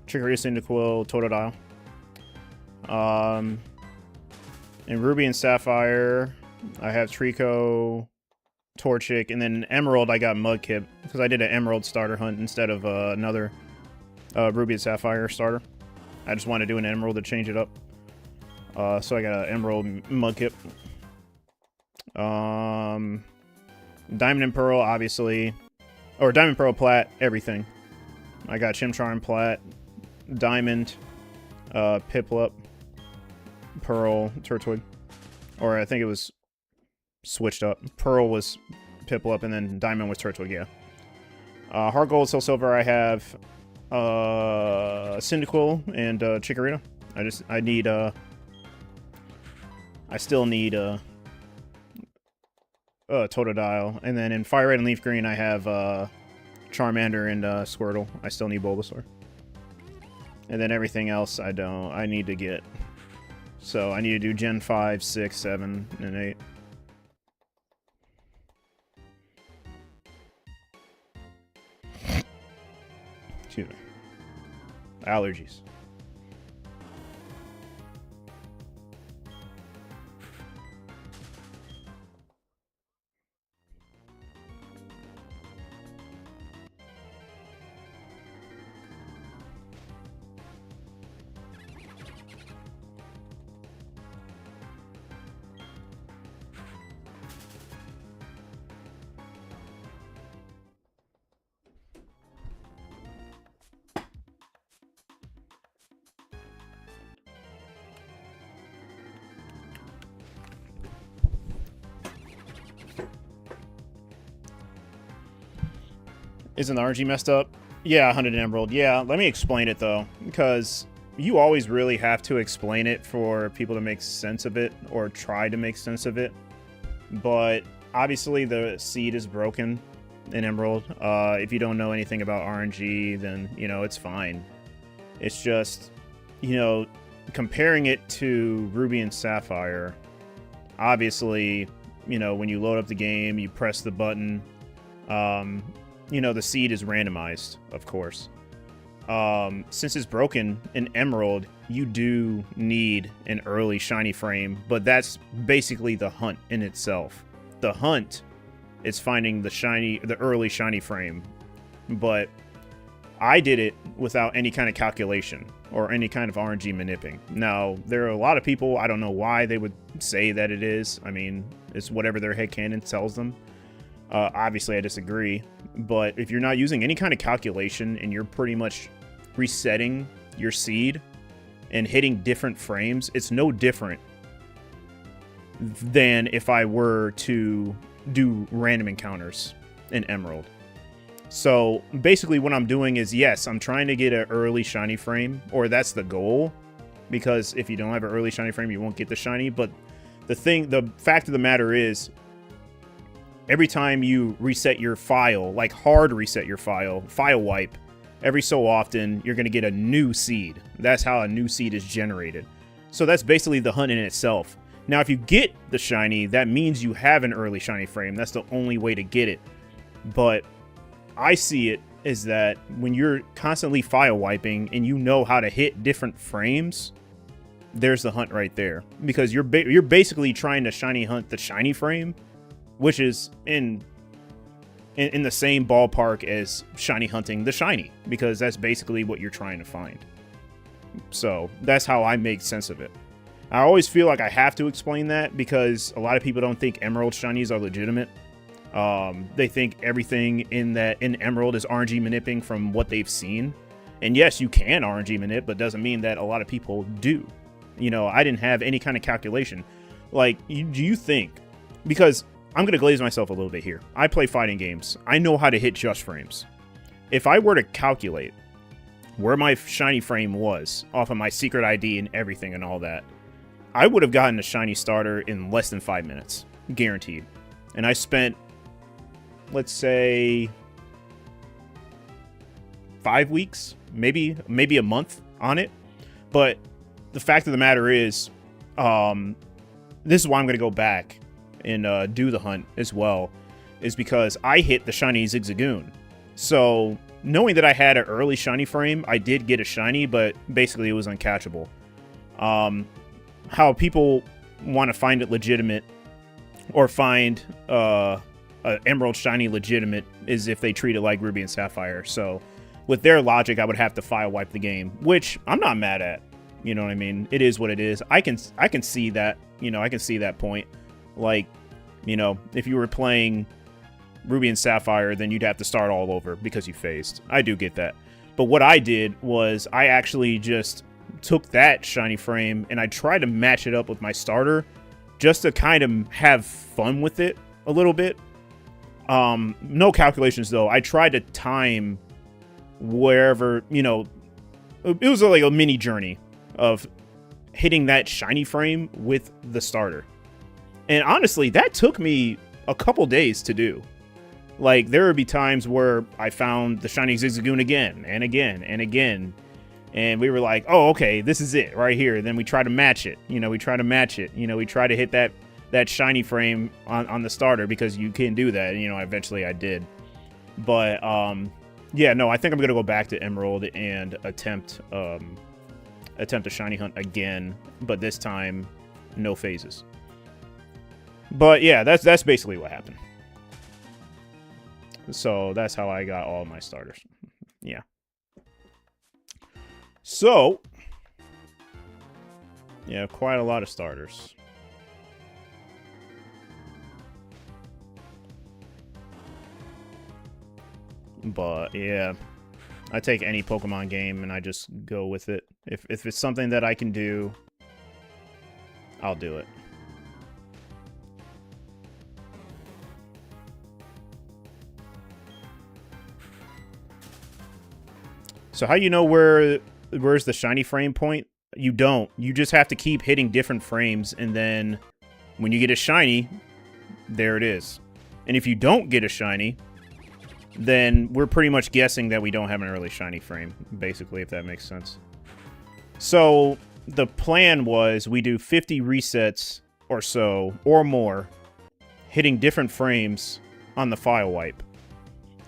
Totodile. In Ruby and Sapphire, I have Trico, Torchic, and then in Emerald, I got Mudkip, because I did an Emerald starter hunt instead of another Ruby and Sapphire starter. I just wanted to do an Emerald to change it up. So I got an Emerald Mudkip. Diamond and Pearl, obviously. Or Diamond, Pearl, Plat, everything. I got Chimchar, Plat, Diamond, Piplup, Pearl, Turtwig. Or I think it was switched up. Pearl was Piplup, and then Diamond was Turtwig, yeah. Heart Gold, Soul Silver, I have Cyndaquil and Chikorita. I still need Totodile. And then in Fire Red and Leaf Green, I have Charmander and Squirtle. I still need Bulbasaur. And then everything else I don't. I need to get. So I need to do Gen 5, 6, 7, and 8. Excuse me. Allergies. Isn't the RNG messed up? Yeah, 100 Emerald. Yeah, let me explain it, though. Because you always really have to explain it for people to make sense of it, or try to make sense of it. But, obviously, the seed is broken in Emerald. If you don't know anything about RNG, then, you know, it's fine. It's just, you know, comparing it to Ruby and Sapphire, obviously, you know, when you load up the game, you press the button, you know, the seed is randomized, of course. Since it's broken in Emerald, you do need an early shiny frame, but that's basically the hunt in itself. The hunt is finding the early shiny frame, but I did it without any kind of calculation or any kind of RNG maniping. Now, there are a lot of people, I don't know why they would say that it is. I mean, it's whatever their headcanon tells them. Obviously, I disagree. But if you're not using any kind of calculation and you're pretty much resetting your seed and hitting different frames, it's no different than if I were to do random encounters in Emerald. So basically what I'm doing is, yes, I'm trying to get an early shiny frame, or that's the goal, because if you don't have an early shiny frame, you won't get the shiny. But the fact of the matter is, every time you reset your file, like hard reset your file wipe, every so often, you're going to get a new seed. That's how a new seed is generated. So that's basically the hunt in itself. Now, if you get the shiny, that means you have an early shiny frame. That's the only way to get it. But I see it as that when you're constantly file wiping and you know how to hit different frames, there's the hunt right there. Because you're basically trying to shiny hunt the shiny frame, which is in the same ballpark as shiny hunting the shiny, because that's basically what you're trying to find. So that's how I make sense of it. I always feel like I have to explain that because a lot of people don't think Emerald shinies are legitimate. They think everything in Emerald is RNG maniping from what they've seen. And yes, you can RNG manip, but doesn't mean that a lot of people do. You know, I didn't have any kind of calculation. Like, do you think, because I'm going to glaze myself a little bit here. I play fighting games. I know how to hit just frames. If I were to calculate where my shiny frame was off of my secret ID and everything and all that, I would have gotten a shiny starter in less than 5 minutes. Guaranteed. And I spent, let's say, 5 weeks, maybe a month on it. But the fact of the matter is, this is why I'm going to go back and do the hunt as well, is because I hit the shiny Zigzagoon. So, knowing that I had an early shiny frame, I did get a shiny, but basically it was uncatchable. How people want to find it legitimate, or find an Emerald shiny legitimate, is if they treat it like Ruby and Sapphire. So, with their logic, I would have to file wipe the game, which I'm not mad at. You know what I mean? It is what it is. I can see that. You know, I can see that point. Like, you know, if you were playing Ruby and Sapphire, then you'd have to start all over because you phased. I do get that. But what I did was I actually just took that shiny frame and I tried to match it up with my starter just to kind of have fun with it a little bit. No calculations though. I tried to time wherever, you know, it was like a mini journey of hitting that shiny frame with the starter. And honestly, that took me a couple days to do. Like, there would be times where I found the shiny Zigzagoon again and again and again. And we were like, oh, okay, this is it right here. And then we try to match it. You know, we try to match it. You know, we try to hit that shiny frame on the starter because you can do that. And, you know, eventually I did. But, yeah, no, I think I'm going to go back to Emerald and attempt a shiny hunt again. But this time, no phases. But, yeah, that's basically what happened. So that's how I got all my starters. Yeah. So, yeah, quite a lot of starters. But, yeah, I take any Pokemon game and I just go with it. If it's something that I can do, I'll do it. So how you know where's the shiny frame point? You don't. You just have to keep hitting different frames, and then when you get a shiny, there it is. And if you don't get a shiny, then we're pretty much guessing that we don't have an early shiny frame, basically, if that makes sense. So the plan was we do 50 resets or so, or more, hitting different frames on the file wipe.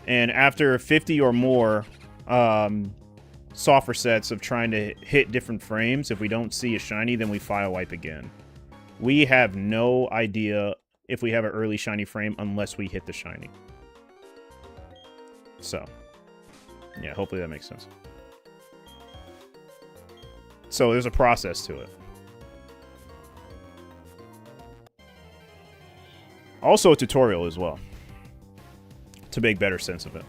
And after 50 or more soft resets of trying to hit different frames, if we don't see a shiny, then we file wipe again. We have no idea if we have an early shiny frame unless we hit the shiny. So, yeah, hopefully that makes sense. So there's a process to it. Also a tutorial as well, to make better sense of it.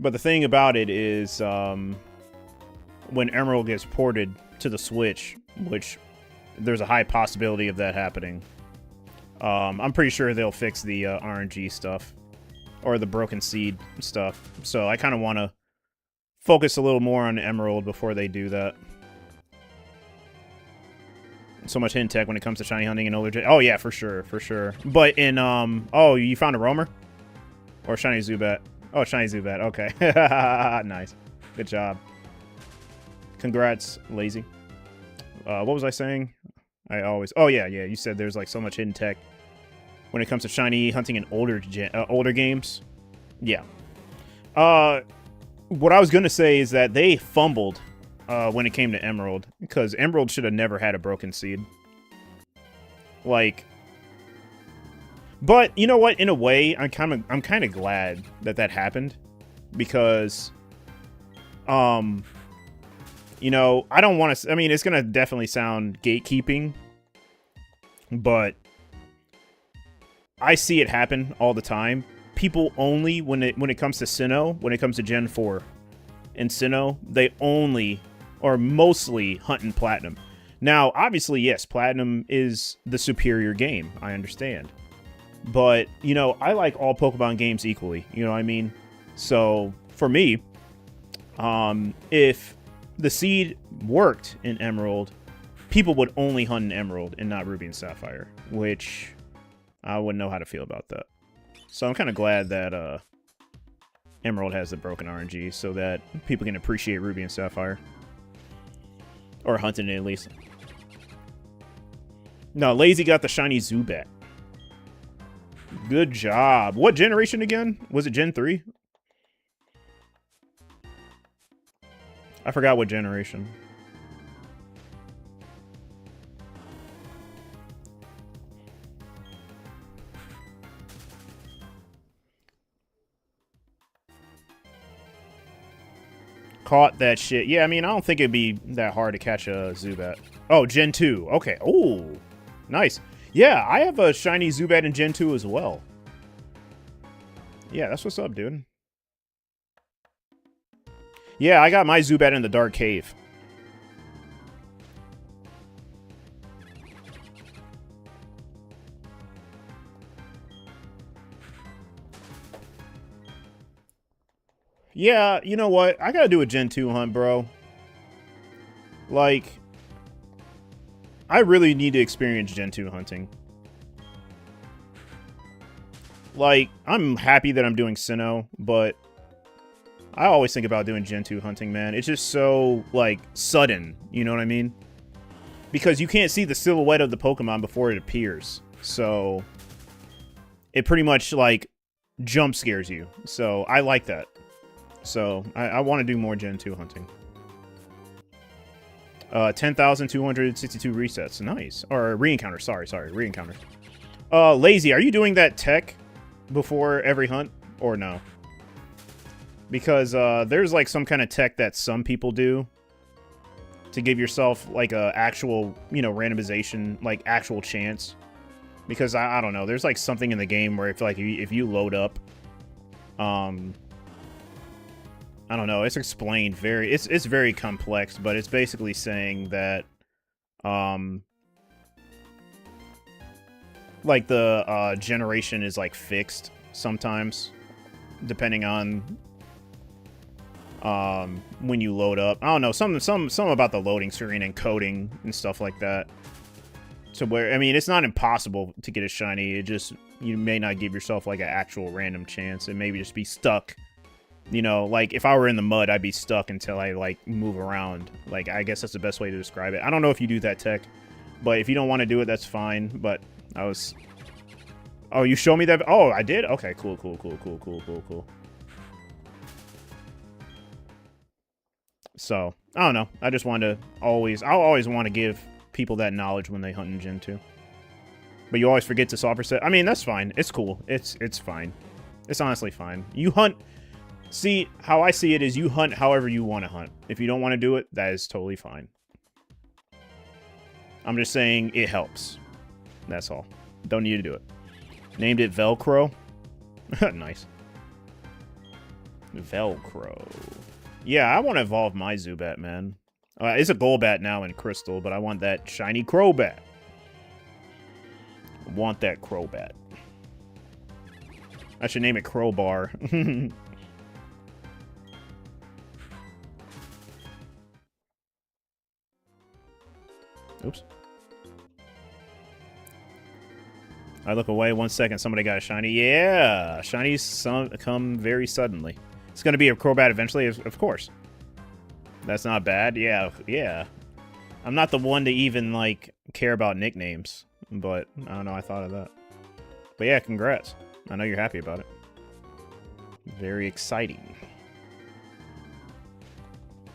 But the thing about it is, when Emerald gets ported to the Switch, which there's a high possibility of that happening, I'm pretty sure they'll fix the RNG stuff, or the broken seed stuff. So I kind of want to focus a little more on Emerald before they do that. So much hidden tech when it comes to shiny hunting and older. Oh yeah, for sure, for sure. But in oh, you found a roamer or shiny Zubat? Oh, shiny Zubat. Okay, nice, good job. Congrats, lazy. What was I saying? Oh yeah. You said there's like so much hidden tech when it comes to shiny hunting in older games. Yeah. What I was gonna say is that they fumbled when it came to Emerald, because Emerald should have never had a broken seed. Like, but you know what? In a way, I'm kind of glad that happened, because, you know, I don't want to. I mean, it's gonna definitely sound gatekeeping, but I see it happen all the time. People only, when it comes to Sinnoh, when it comes to Gen 4 and Sinnoh, they only or mostly hunting platinum. Now, obviously, yes, platinum is the superior game. I understand. But, you know, I like all Pokemon games equally. You know what I mean? So, for me, if the seed worked in Emerald, people would only hunt in Emerald and not Ruby and Sapphire, which I wouldn't know how to feel about that. So I'm kind of glad that Emerald has the broken RNG so that people can appreciate Ruby and Sapphire. Or hunting it, at least. No, Lazy got the shiny Zubat. Good job. What generation again? Was it Gen 3? I forgot what generation. Caught that shit. Yeah, I mean, I don't think it'd be that hard to catch a Zubat. Oh, Gen 2. Okay. Oh, nice. Yeah, I have a shiny Zubat in Gen 2 as well. Yeah, that's what's up, dude. Yeah, I got my Zubat in the Dark Cave. Yeah, you know what? I gotta do a Gen 2 hunt, bro. Like, I really need to experience Gen 2 hunting. Like, I'm happy that I'm doing Sinnoh, but I always think about doing Gen 2 hunting, man. It's just so, like, sudden. You know what I mean? Because you can't see the silhouette of the Pokemon before it appears. So, it pretty much, like, jump scares you. So, I like that. So, I want to do more Gen 2 hunting. 10,262 resets. Nice. Or re-encounter. Sorry. Re-encounter. Lazy, are you doing that tech before every hunt? Or no? Because there's like some kind of tech that some people do to give yourself like a actual, you know, randomization, like actual chance. Because I don't know, there's like something in the game where if you load up, I don't know, it's explained it's very complex, but it's basically saying that like the generation is like fixed sometimes depending on when you load up. I don't know, some about the loading screen and coding and stuff like that. So where, I mean, it's not impossible to get a shiny, it just, you may not give yourself like an actual random chance and maybe just be stuck. You know, like if I were in the mud, I'd be stuck until I like move around. Like, I guess that's the best way to describe it. I don't know if you do that tech, but if you don't want to do it, that's fine. But I was, oh, you show me that? Oh, I did? Okay, cool. So, I don't know. I just wanted to I'll always want to give people that knowledge when they hunt in Gen 2. But you always forget to soft reset. I mean, that's fine. It's cool. It's fine. It's honestly fine. You hunt. See, how I see it is you hunt however you want to hunt. If you don't want to do it, that is totally fine. I'm just saying it helps. That's all. Don't need to do it. Named it Velcro. Nice. Velcro. Yeah, I want to evolve my Zubat, man. It's a Golbat now in Crystal, but I want that shiny Crobat. I want that Crobat. I should name it Crowbar. Oops. I look away 1 second. Somebody got a shiny. Yeah, shinies come very suddenly. It's going to be a Crobat eventually, of course. That's not bad. Yeah. I'm not the one to even, like, care about nicknames. But, I don't know, I thought of that. But yeah, congrats. I know you're happy about it. Very exciting.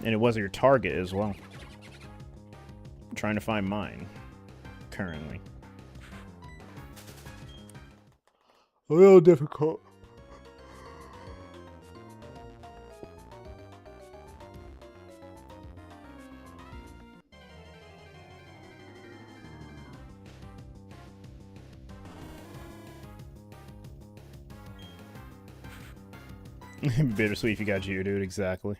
And it was your target as well. I'm trying to find mine. Currently. A little difficult. Bittersweet if you got Geodude, exactly.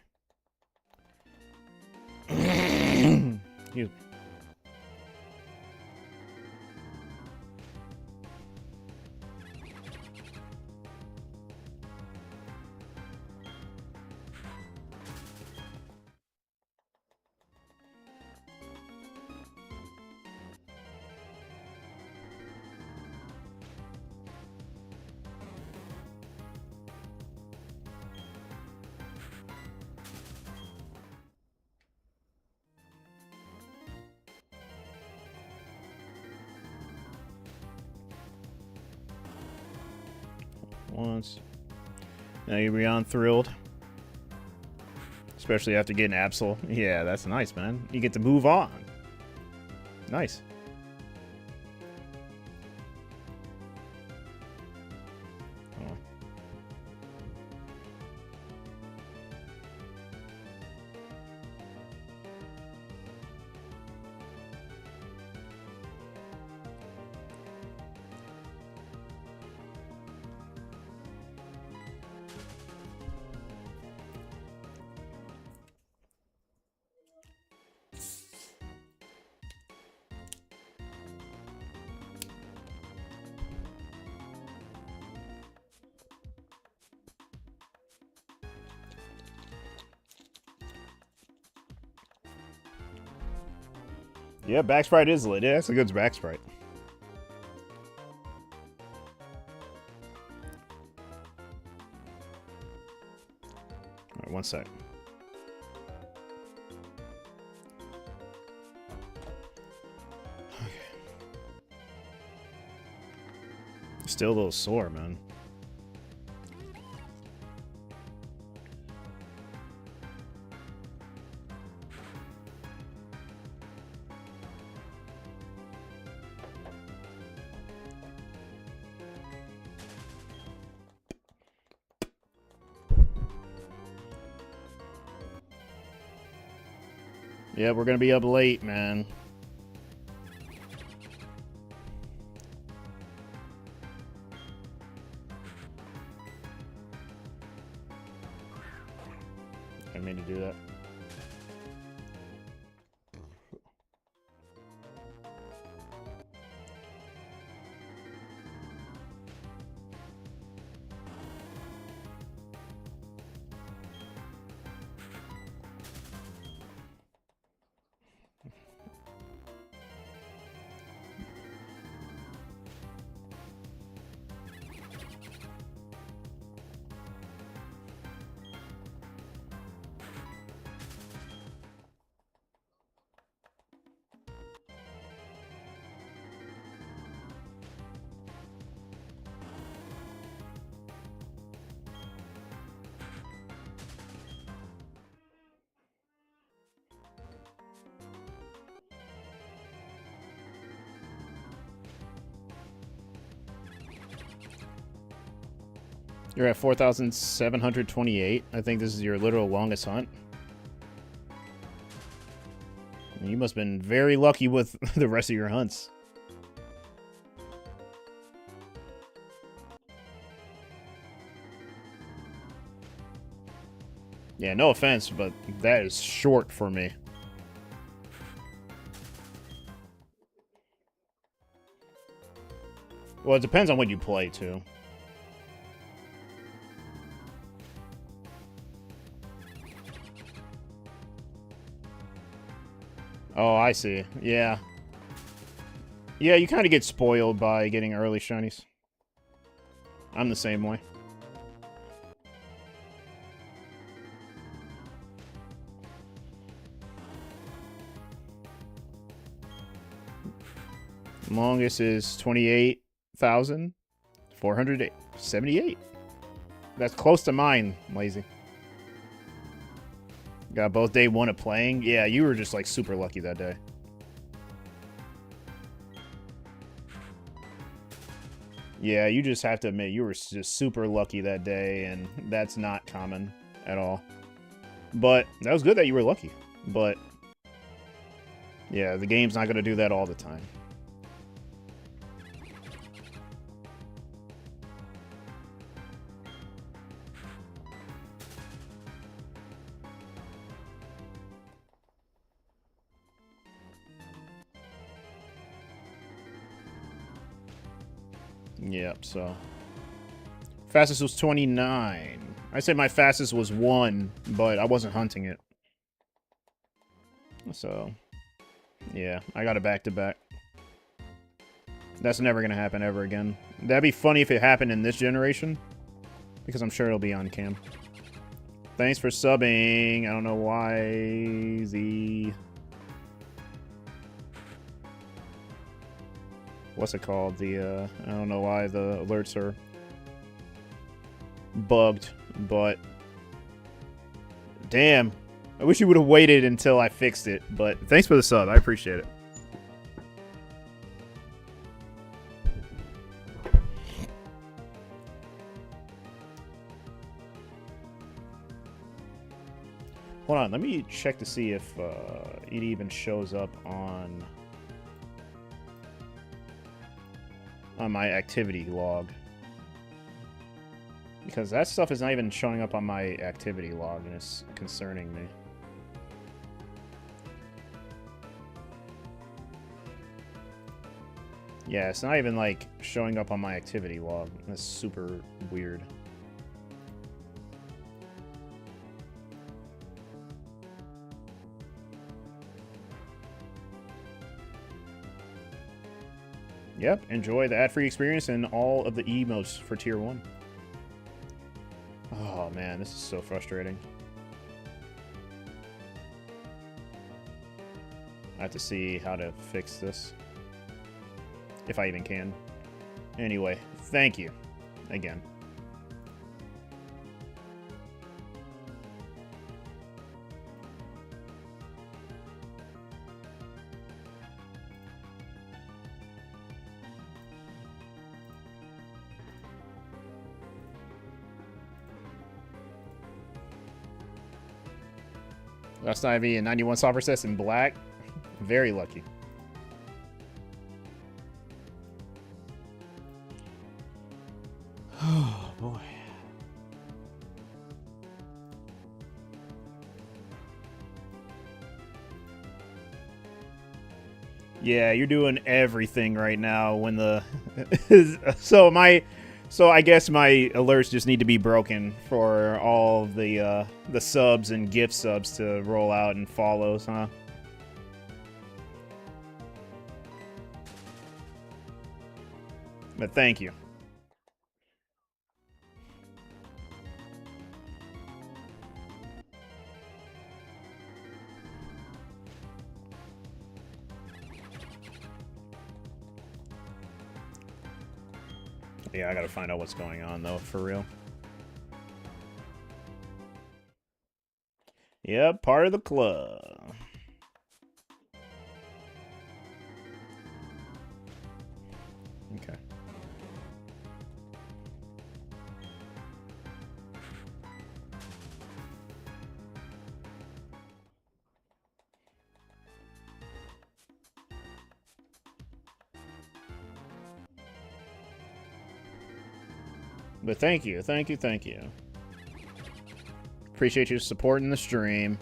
once. Now you're beyond thrilled. Especially after getting Absol. Yeah, that's nice, man. You get to move on. Nice. Oh. Yeah, back sprite is lit. Yeah, that's a good back sprite. Alright, one sec. Okay. Still a little sore, man. Yeah, we're gonna be up late, man. I mean to do that. You're at 4,728. I think this is your literal longest hunt. You must have been very lucky with the rest of your hunts. Yeah, no offense, but that is short for me. Well, it depends on what you play, too. Oh, I see. Yeah. Yeah, you kind of get spoiled by getting early shinies. I'm the same way. Longest is 28,478. That's close to mine, Lazy. Got both day one of playing. Yeah, you were just like super lucky that day. Yeah, you just have to admit you were just super lucky that day, and that's not common at all. But that was good that you were lucky. But yeah, the game's not going to do that all the time. Yep, so. Fastest was 29. I say my fastest was 1, but I wasn't hunting it. So, yeah, I got it back-to-back. That's never going to happen ever again. That'd be funny if it happened in this generation, because I'm sure it'll be on cam. Thanks for subbing. I don't know why the... What's it called? The, I don't know why the alerts are bugged, but damn. I wish you would have waited until I fixed it, but thanks for the sub. I appreciate it. Hold on, let me check to see if it even shows up on my activity log. Because that stuff is not even showing up on my activity log, and it's concerning me. Yeah, it's not even, like, showing up on my activity log. That's super weird. Yep, enjoy the ad-free experience and all of the emotes for Tier 1. Oh, man, this is so frustrating. I have to see how to fix this. If I even can. Anyway, thank you. Again. Last night I 91 soft process in black. Very lucky. Oh boy. Yeah, you're doing everything right now when the so I guess my alerts just need to be broken for all the subs and gift subs to roll out and follows, huh? But thank you. Yeah, I gotta find out what's going on, though, for real. Yep, part of the club. Okay. But thank you, thank you, thank you. Appreciate you supporting the stream.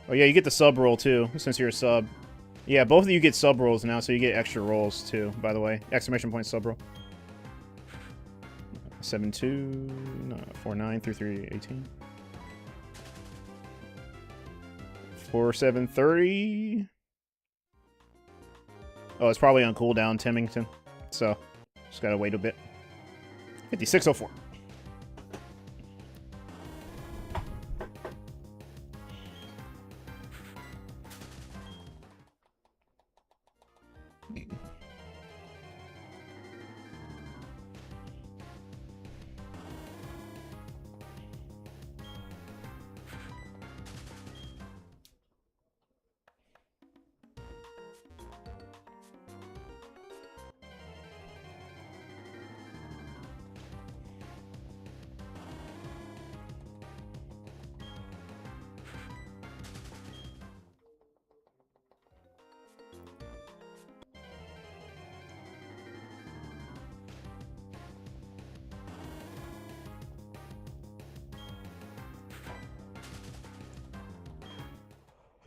Oh yeah, you get the sub roll too, since you're a sub. Yeah, both of you get sub rolls now, so you get extra rolls too, by the way. Exclamation point sub roll. 7-2, 4-9, 3-3, 18. 4-7-30. Oh, it's probably on cooldown, Timington. So, just gotta wait a bit. 5604.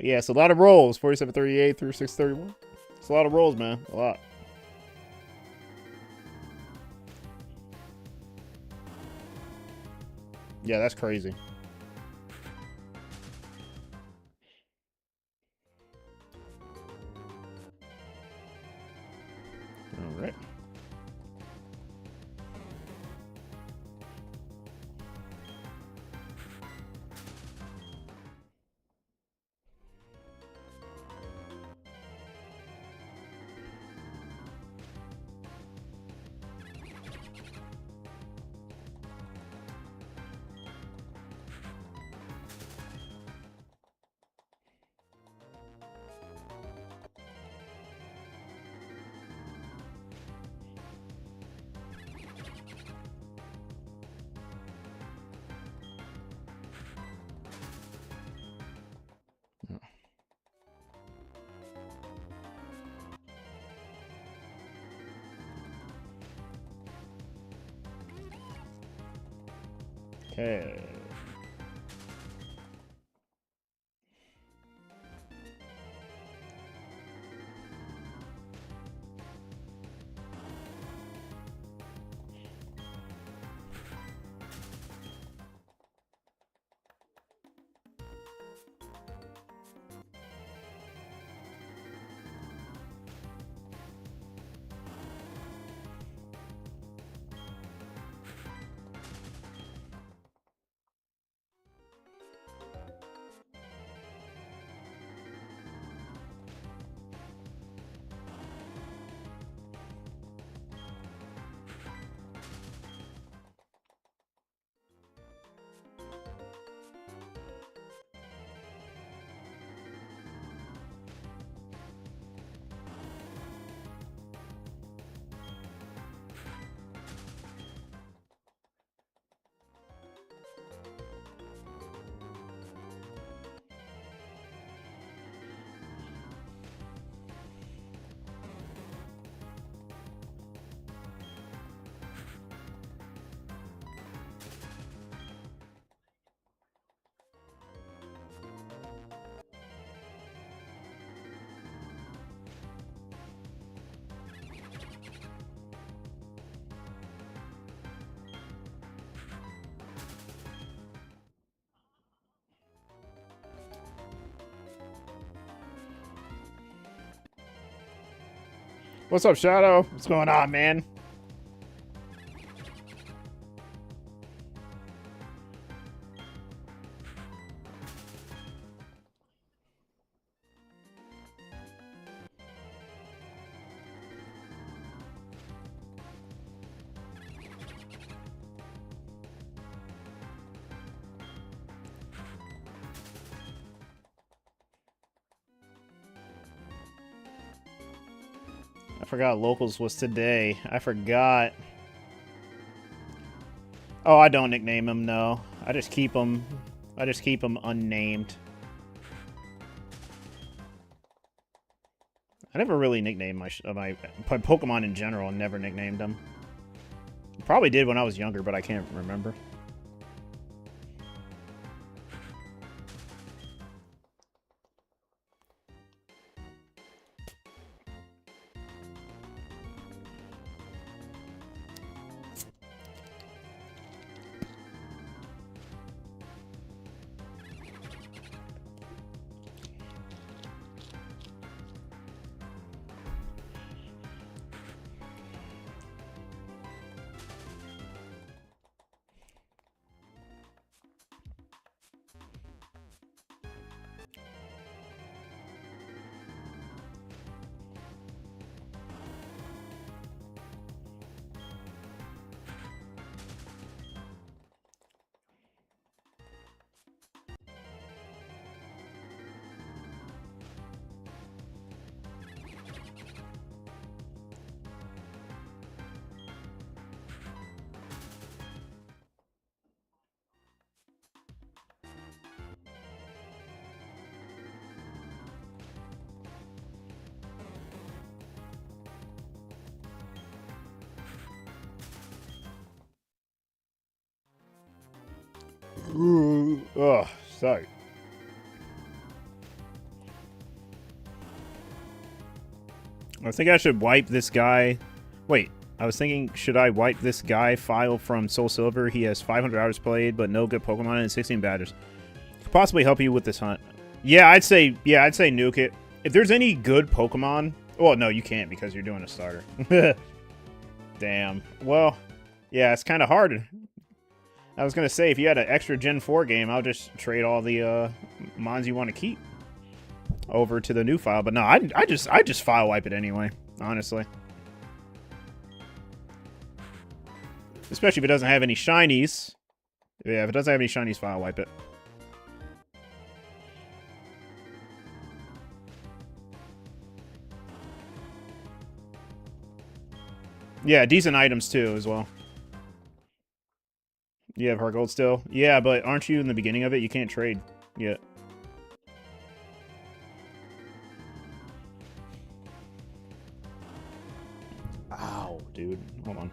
Yeah, it's a lot of rolls. 4738 through 631. It's a lot of rolls, man. A lot. Yeah, that's crazy. All right. Okay. What's up, Shadow? What's going on, man? I forgot locals was today. I forgot. Oh, I don't nickname him. No, I just keep him. I just keep him unnamed. I never really nicknamed my Pokemon in general. Never nicknamed them. Probably did when I was younger, but I can't remember. Oh, sorry. I think I should wipe this guy. Wait, I was thinking, should I wipe this guy file from Soul Silver? He has 500 hours played, but no good Pokemon and 16 badges. Could possibly help you with this hunt. Yeah, I'd say nuke it. If there's any good Pokemon, well, no, you can't because you're doing a starter. Damn. Well, yeah, it's kind of hard. I was gonna say, if you had an extra Gen 4 game, I'll just trade all the mons you want to keep over to the new file. But no, I just file wipe it anyway, honestly. Especially if it doesn't have any shinies. Yeah, if it doesn't have any shinies, file wipe it. Yeah, decent items too, as well. You have Heart Gold still? Yeah, but aren't you in the beginning of it? You can't trade yet. Ow, dude. Hold on.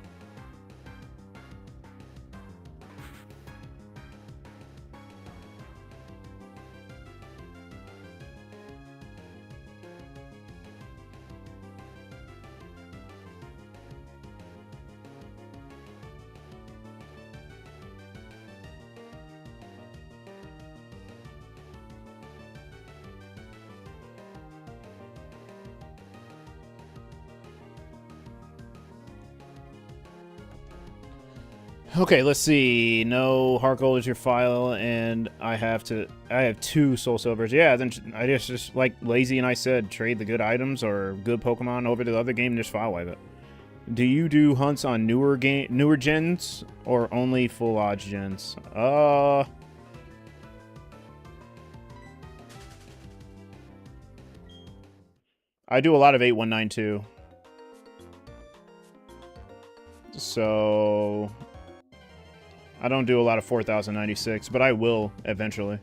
Okay, let's see. No, heart gold is your file, and I have 2 soul silvers. Yeah, then I just like Lazy and I said, trade the good items or good Pokemon over to the other game and just file wipe it. Do you do hunts on newer gens or only full odds gens? I do a lot of 8192. So I don't do a lot of 4096, but I will eventually.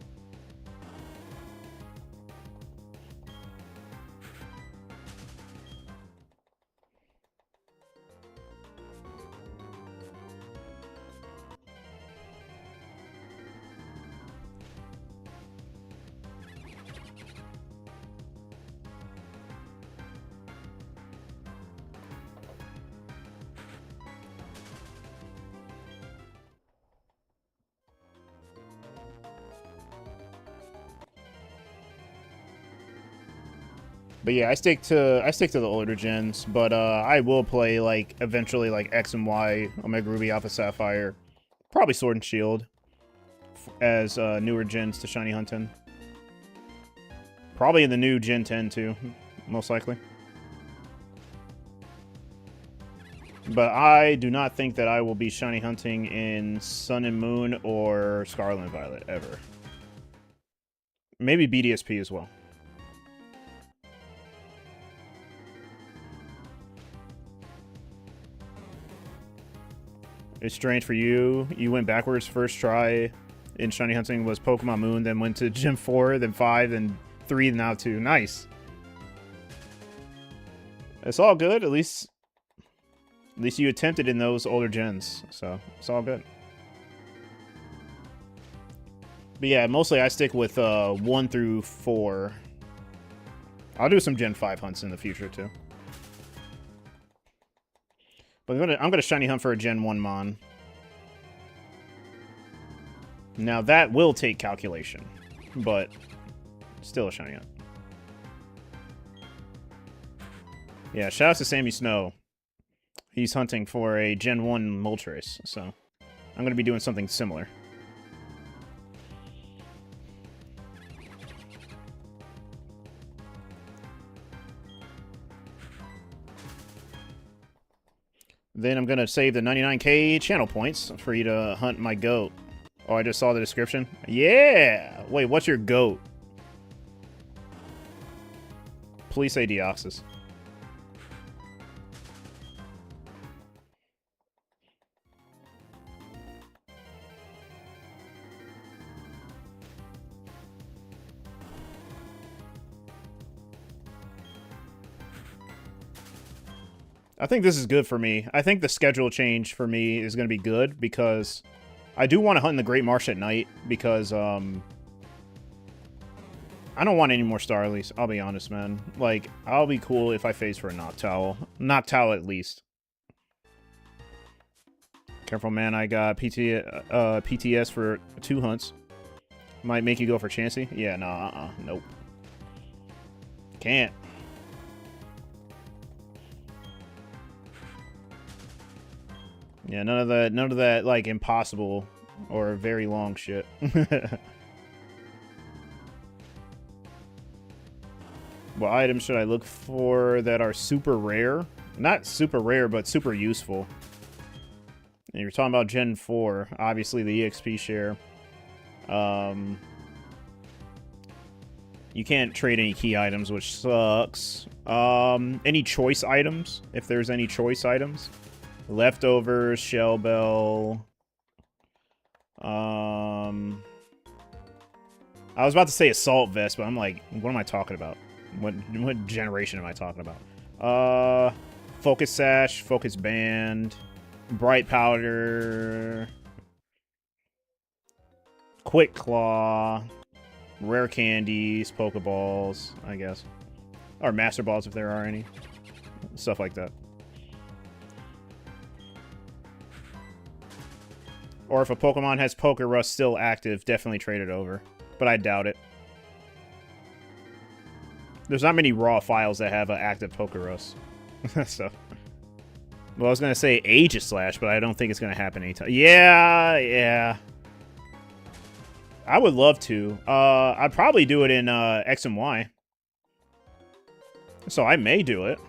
But yeah, I stick to the older gens, but I will play like eventually like X and Y, Omega Ruby, Alpha Sapphire, probably Sword and Shield as newer gens to Shiny Hunting. Probably in the new Gen 10 too, most likely. But I do not think that I will be Shiny Hunting in Sun and Moon or Scarlet and Violet ever. Maybe BDSP as well. It's strange for you. You went backwards. First try in Shiny Hunting was Pokemon Moon, then went to Gym 4, then 5, then 3, and now 2. Nice. It's all good. At least you attempted in those older gens, so it's all good. But yeah, mostly I stick with 1 through 4. I'll do some Gen 5 hunts in the future too. But I'm gonna Shiny Hunt for a Gen 1 Mon. Now that will take calculation, but still a Shiny Hunt. Yeah, shout out to Sammy Snow. He's hunting for a Gen 1 Moltres, so I'm gonna be doing something similar. Then I'm gonna save the 99k channel points for you to hunt my goat. Oh, I just saw the description. Yeah! Wait, what's your goat? Please say Deoxys. I think this is good for me. I think the schedule change for me is going to be good because I do want to hunt in the Great Marsh at night because I don't want any more Starlies, I'll be honest, man. Like, I'll be cool if I phase for a Noctowl. Noctowl at least. Careful, man. I got PTS for 2 hunts. Might make you go for Chansey. Yeah, no, nope. Can't. Yeah, none of that, like, impossible or very long shit. What items should I look for that are super rare? Not super rare, but super useful. And you're talking about Gen 4, obviously the EXP share. You can't trade any key items, which sucks. Any choice items, if there's any choice items. Leftovers, Shell Bell. I was about to say Assault Vest, but I'm like, what am I talking about? What generation am I talking about? Focus Sash, Focus Band, Bright Powder, Quick Claw, Rare Candies, Pokeballs, I guess. Or Master Balls if there are any. Stuff like that. Or if a Pokemon has Poké Rust still active, definitely trade it over. But I doubt it. There's not many raw files that have an active Poké Rust. So. Well, I was gonna say Aegis Slash, but I don't think it's gonna happen anytime. Yeah, yeah. I would love to. I'd probably do it in X and Y. So I may do it.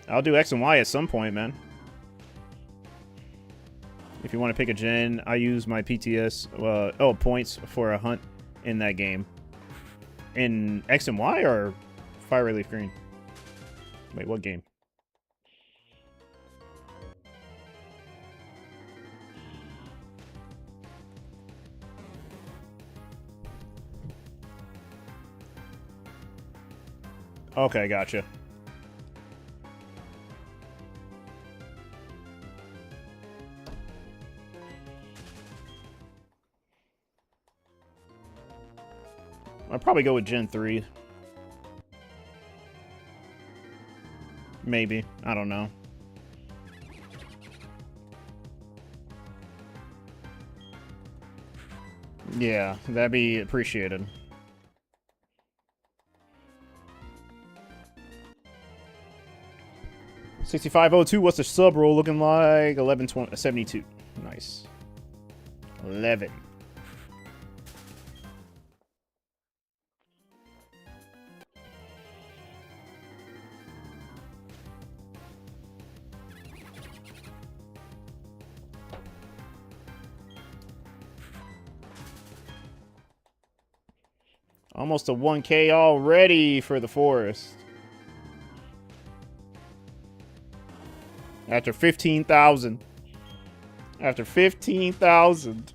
I'll do X and Y at some point, man. If you want to pick a gen, I use my PTS, points for a hunt in that game. In X and Y or Fire Relief Green? Wait, what game? Okay, gotcha. I'd probably go with Gen 3. Maybe. I don't know. Yeah, that'd be appreciated. $65.02, what's the sub roll looking like? 11.72. Nice. 11. Almost a 1K already for the forest. After 15,000. After 15,000.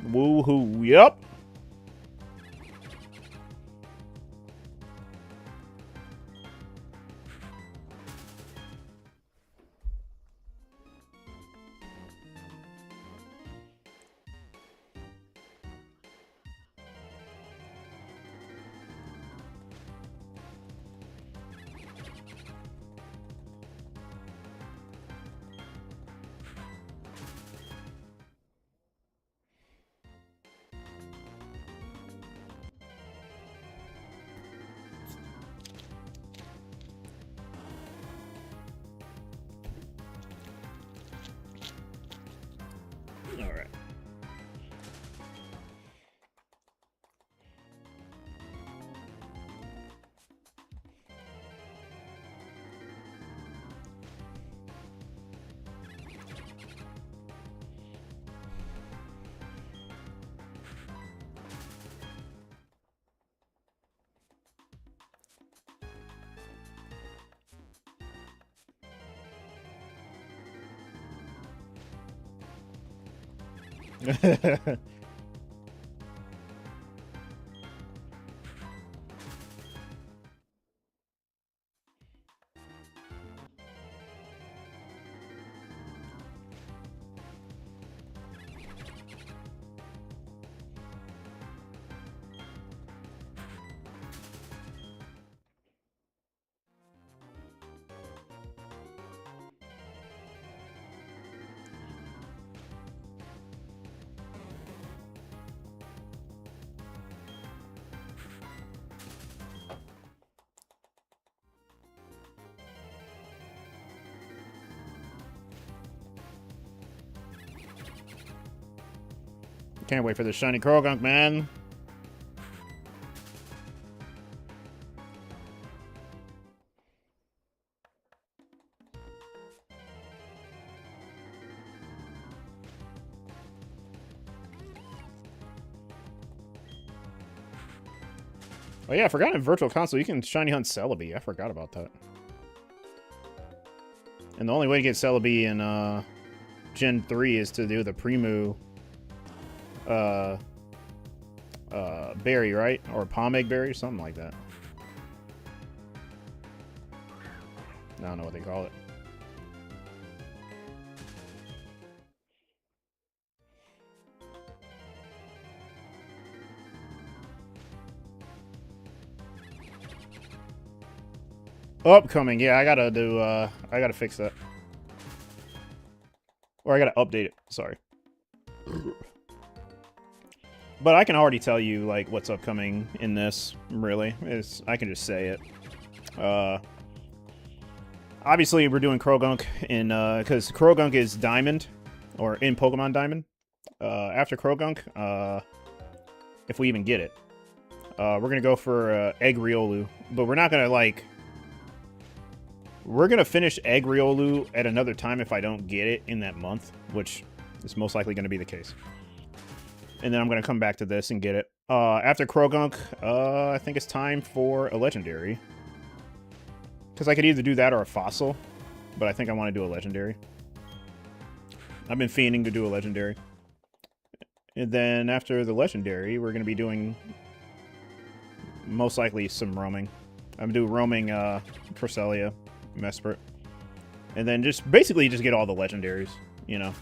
Woohoo, yep. All right. Can't wait for the shiny Croagunk, man. Oh yeah, I forgot in Virtual Console you can shiny hunt Celebi. I forgot about that. And the only way to get Celebi in Gen 3 is to do the Primu berry, right? Or Pomegg berry, something like that. I don't know what they call it. Upcoming, yeah, I gotta fix that. Or I gotta update it, sorry. But I can already tell you, like, what's upcoming in this, really. I can just say it. Obviously, we're doing Croagunk in, because Croagunk is Diamond, or in Pokemon Diamond. After Croagunk, if we even get it, we're gonna go for Egg Riolu, but we're not gonna, like... We're gonna finish Egg Riolu at another time if I don't get it in that month, which is most likely gonna be the case. And then I'm gonna come back to this and get it. After Croagunk, I think it's time for a Legendary. Because I could either do that or a Fossil, but I think I want to do a Legendary. I've been fiending to do a Legendary. And then after the Legendary, we're going to be doing most likely some roaming. I'm going to do roaming Cresselia, Mesprit. And then just basically just get all the Legendaries, you know.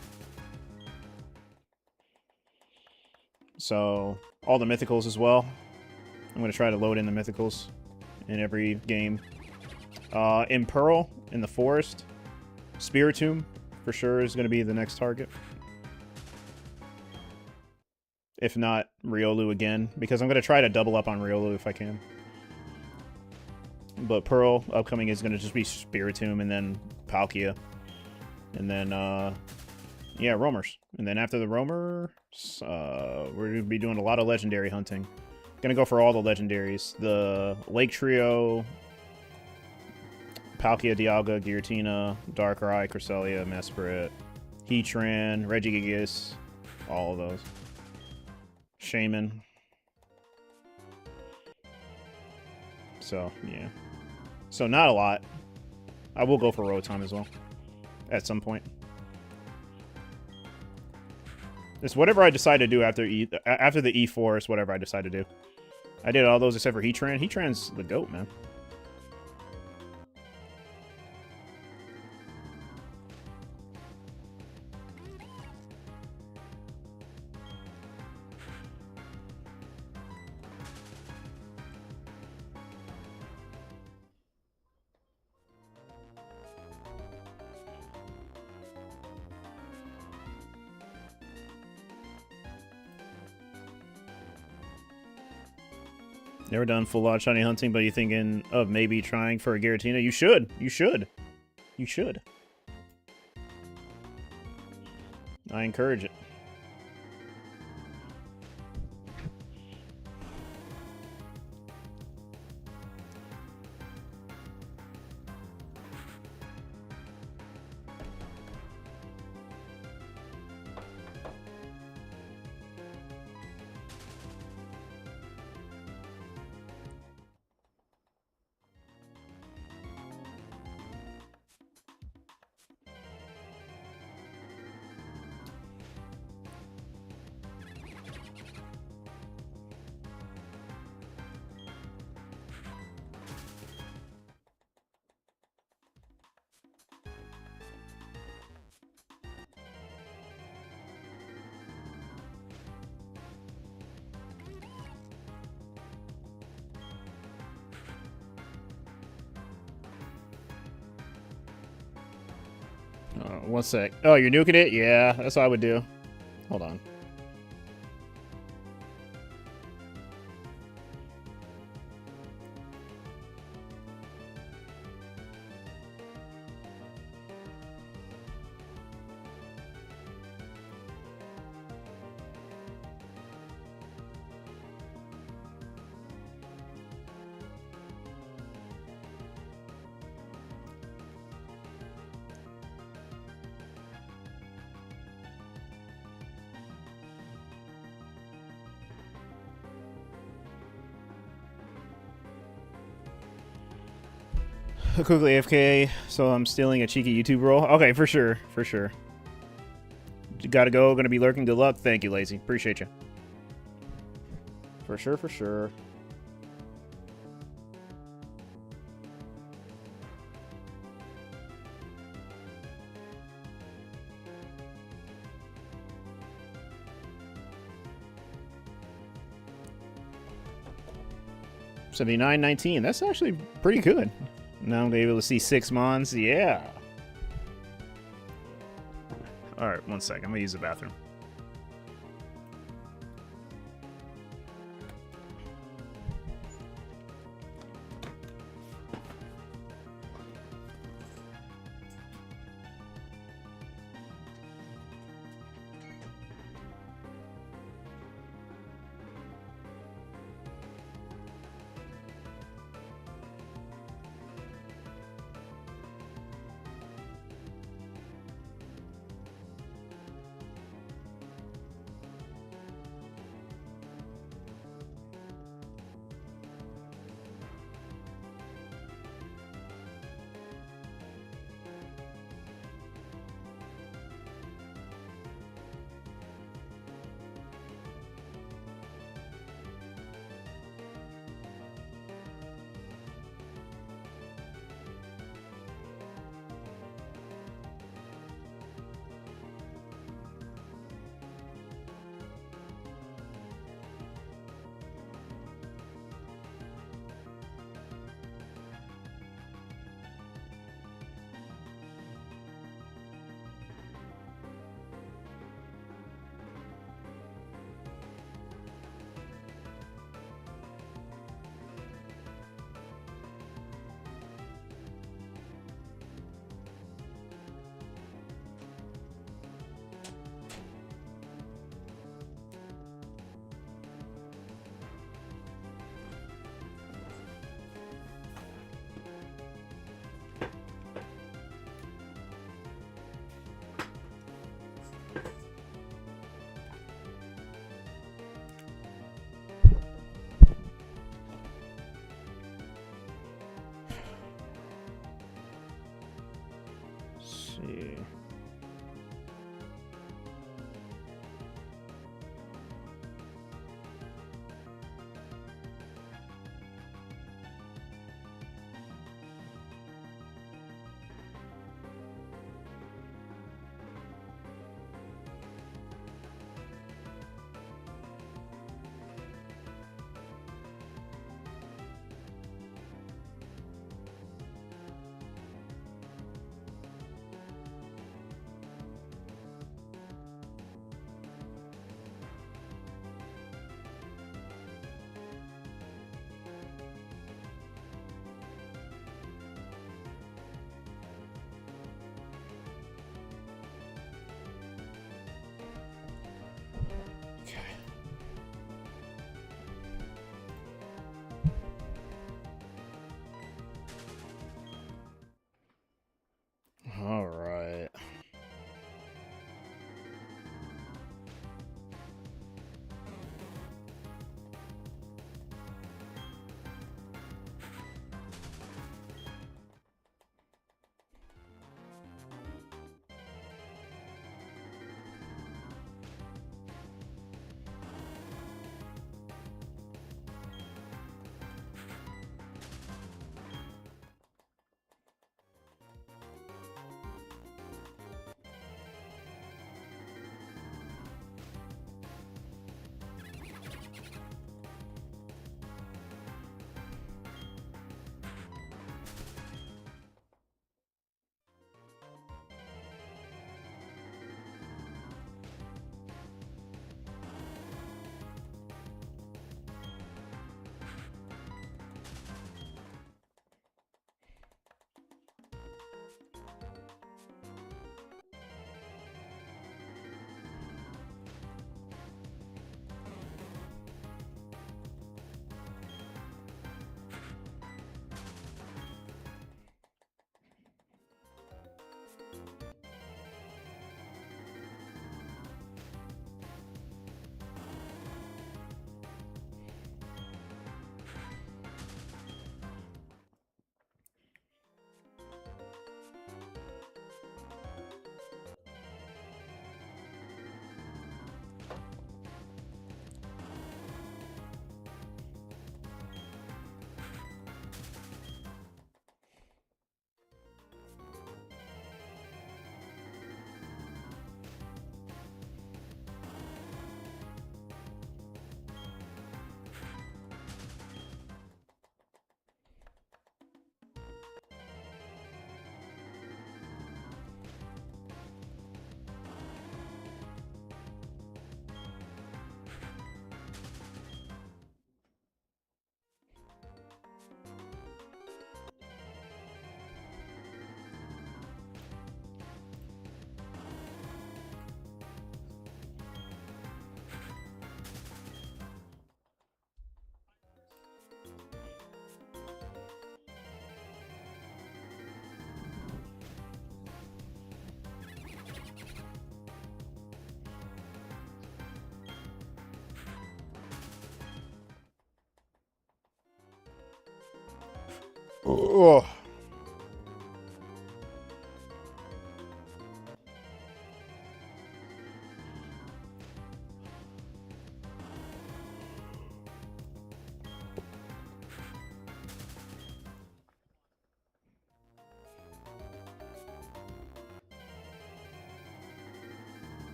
So, all the Mythicals as well. I'm going to try to load in the Mythicals in every game. In Pearl, in the forest, Spiritomb for sure is going to be the next target. If not, Riolu again, because I'm going to try to double up on Riolu if I can. But Pearl, upcoming, is going to just be Spiritomb and then Palkia. And then, yeah, Roamers. And then after the Roamers, we're going to be doing a lot of Legendary hunting. Going to go for all the Legendaries. The Lake Trio... Palkia, Dialga, Giratina, Darkrai, Cresselia, Mesprit, Heatran, Regigigas, all of those. Shaman. So, yeah. So, not a lot. I will go for Rotom as well. At some point. It's whatever I decide to do after the E4 is whatever I decide to do. I did all those except for Heatran. Heatran's the GOAT, man. Never done full-on shiny hunting, but you thinking of maybe trying for a Giratina? You should. You should. You should. I encourage it. One sec. Oh, you're nuking it? Yeah, that's what I would do. Hold on. Quickly AFK, so I'm stealing a cheeky YouTube role. Okay, for sure, for sure. Gotta go, gonna be lurking. Good luck. Thank you, Lazy. Appreciate you. For sure, for sure. $79.19. That's actually pretty good. Now I'm gonna be able to see 6 Mons. Yeah. Alright, one second. I'm gonna use the bathroom. See. All right. Oh.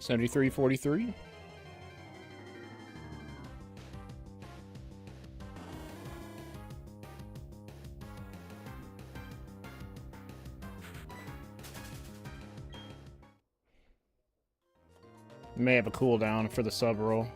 73-43. May have a cooldown for the sub roll.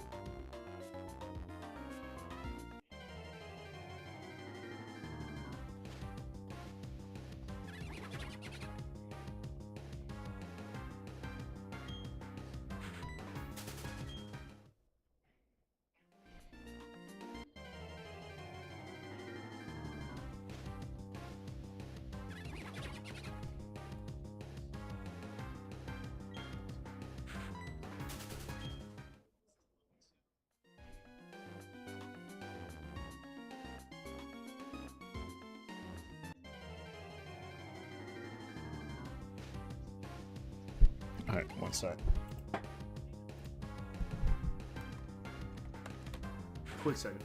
Alright, one sec. Quick second.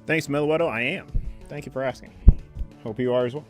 Thanks, Melowedo. I am. Thank you for asking. Hope you are as well.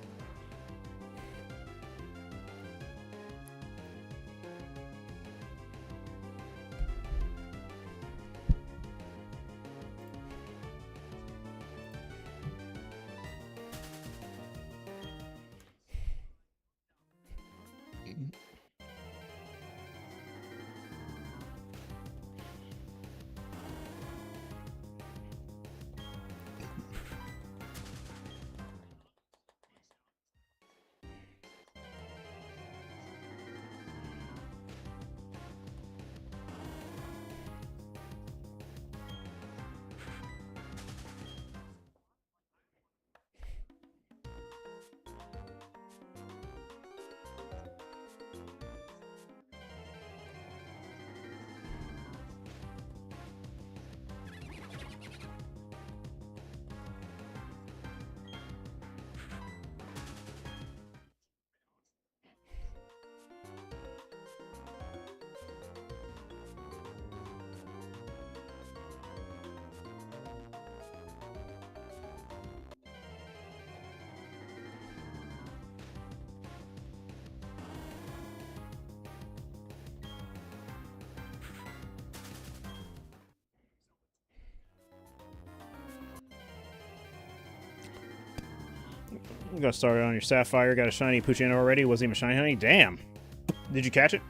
You got started on your Sapphire, got a shiny Puchino already. Wasn't even a shiny honey. Damn. Did you catch it?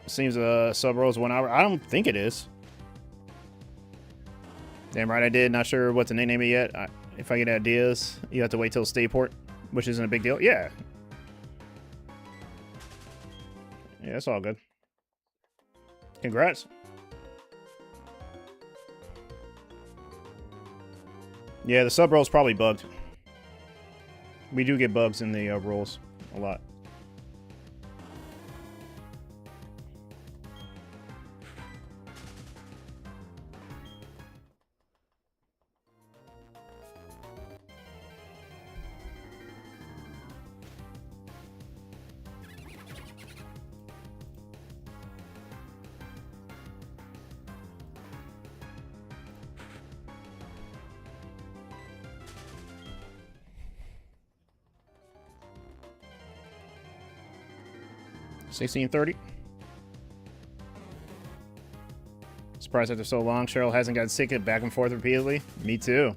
Seems sub roll is 1 hour. I don't think it is. Damn right I did. Not sure what to nickname it yet. If I get ideas, you have to wait till Stayport, which isn't a big deal. Yeah. Yeah, that's all good. Congrats. Yeah, the sub roll's probably bugged. We do get bugs in the rolls a lot. $16.30. Surprised after so long, Cheryl hasn't gotten sick of back and forth repeatedly. Me too.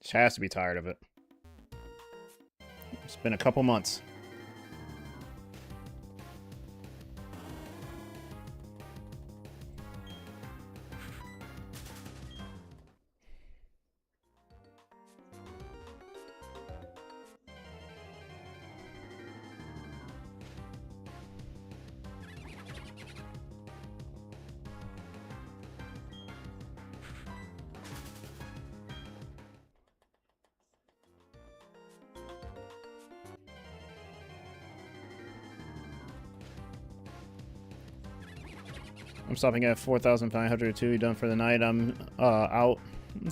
She has to be tired of it. It's been a couple months. I'm stopping at 4,502. You done for the night? I'm out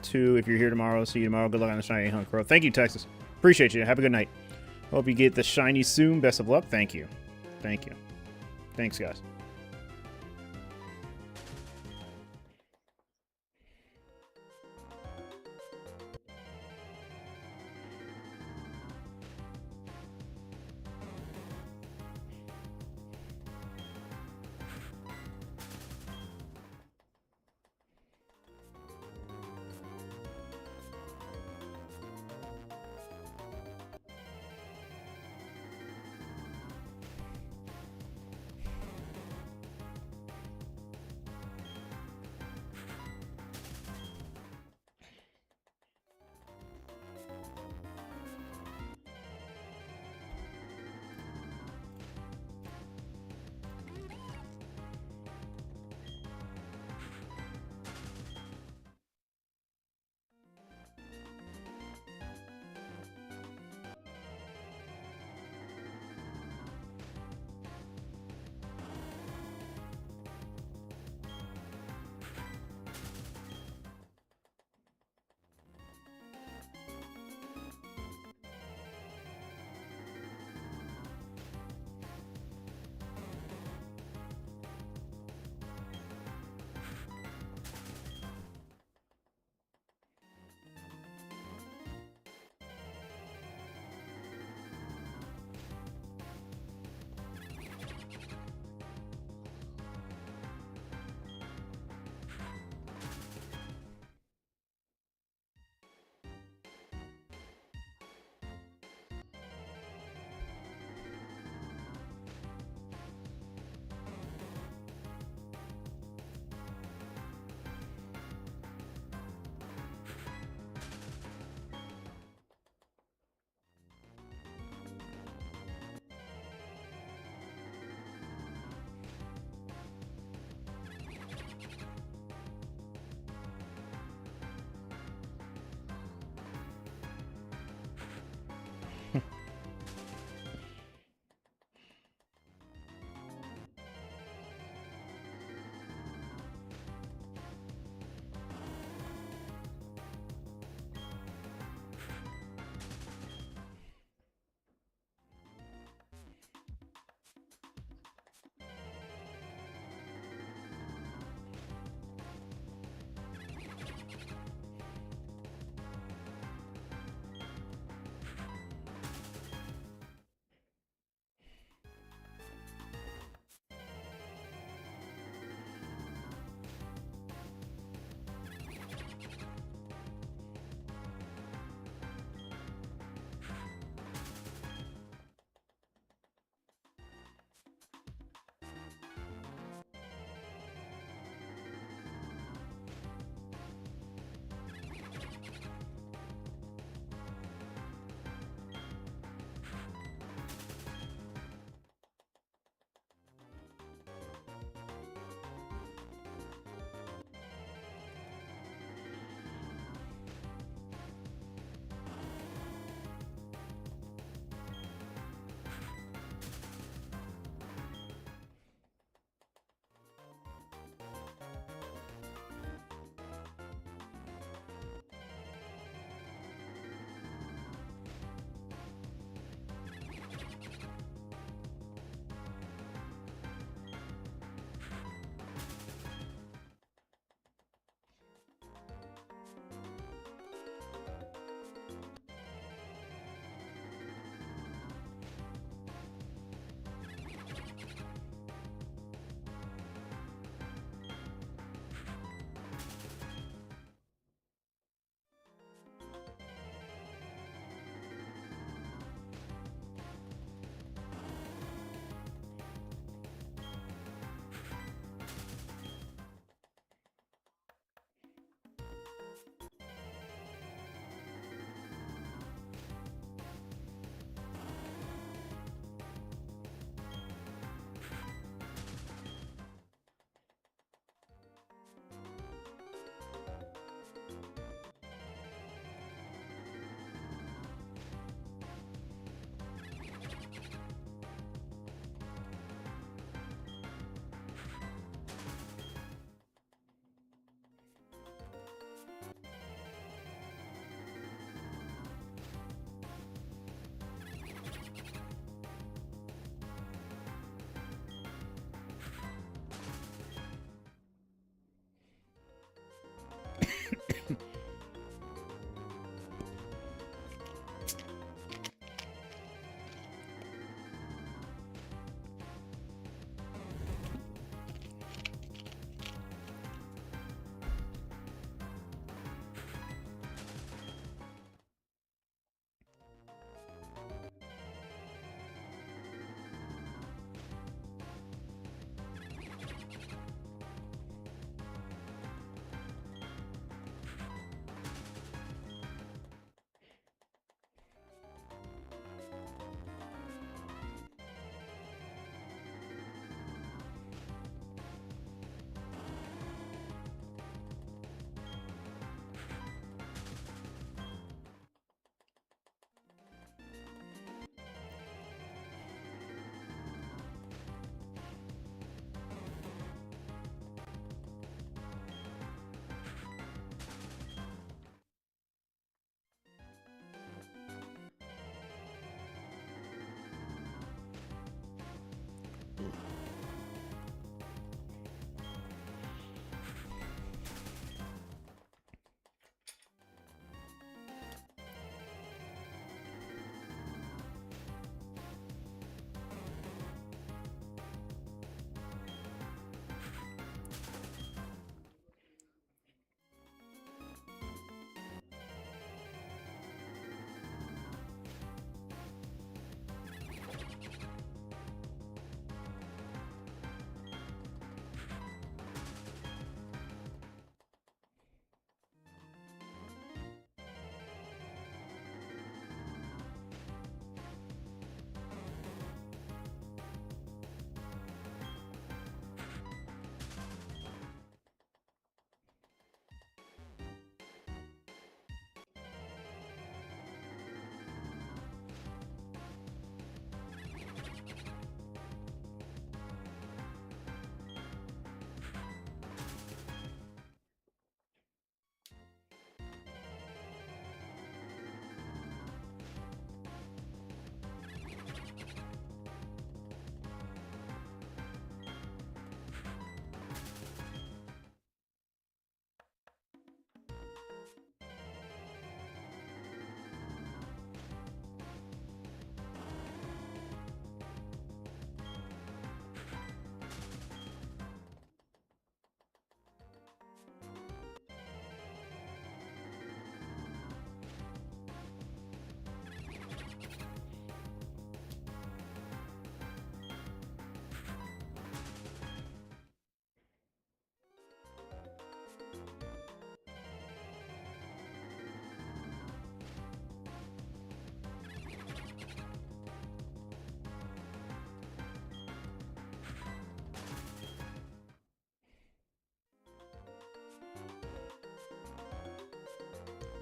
too. If you're here tomorrow, see you tomorrow. Good luck on the shiny hunt, Crow. Thank you, Texas. Appreciate you. Have a good night. Hope you get the shiny soon. Best of luck. Thank you. Thank you. Thanks, guys.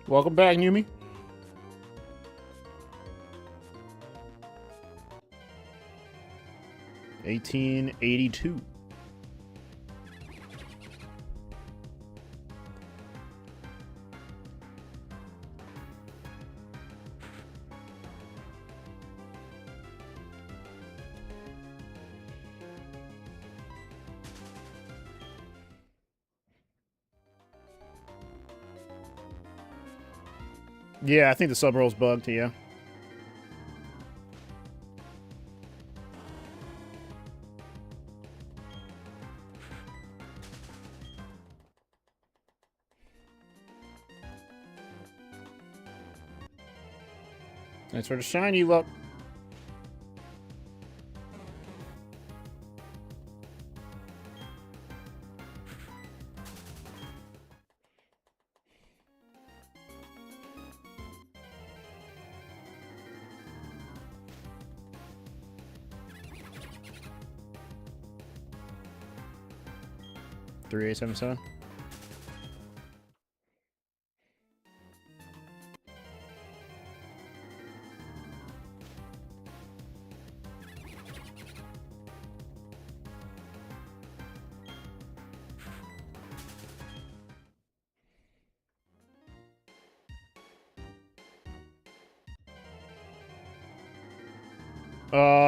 Welcome back, Yumi. $18.82. Yeah, I think the sub roll's bugged, yeah. Thanks for the shiny luck. $3.877.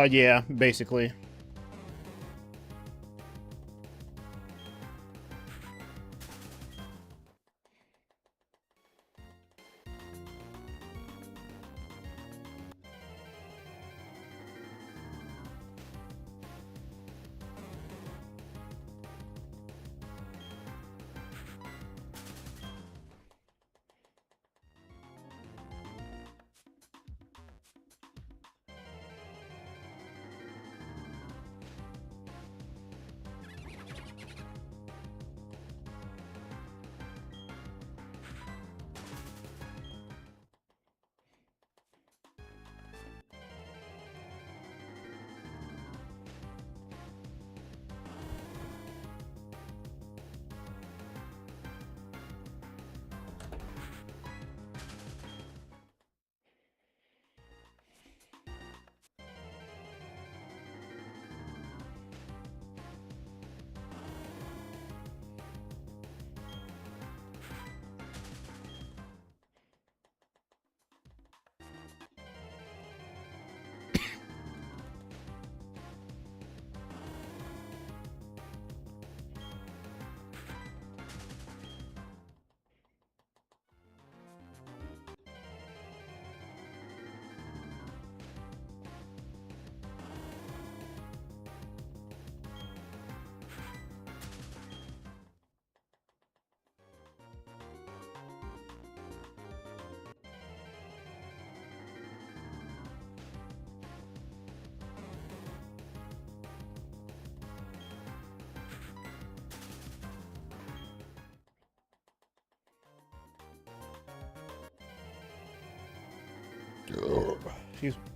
Yeah, basically. Excuse me.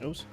Oops.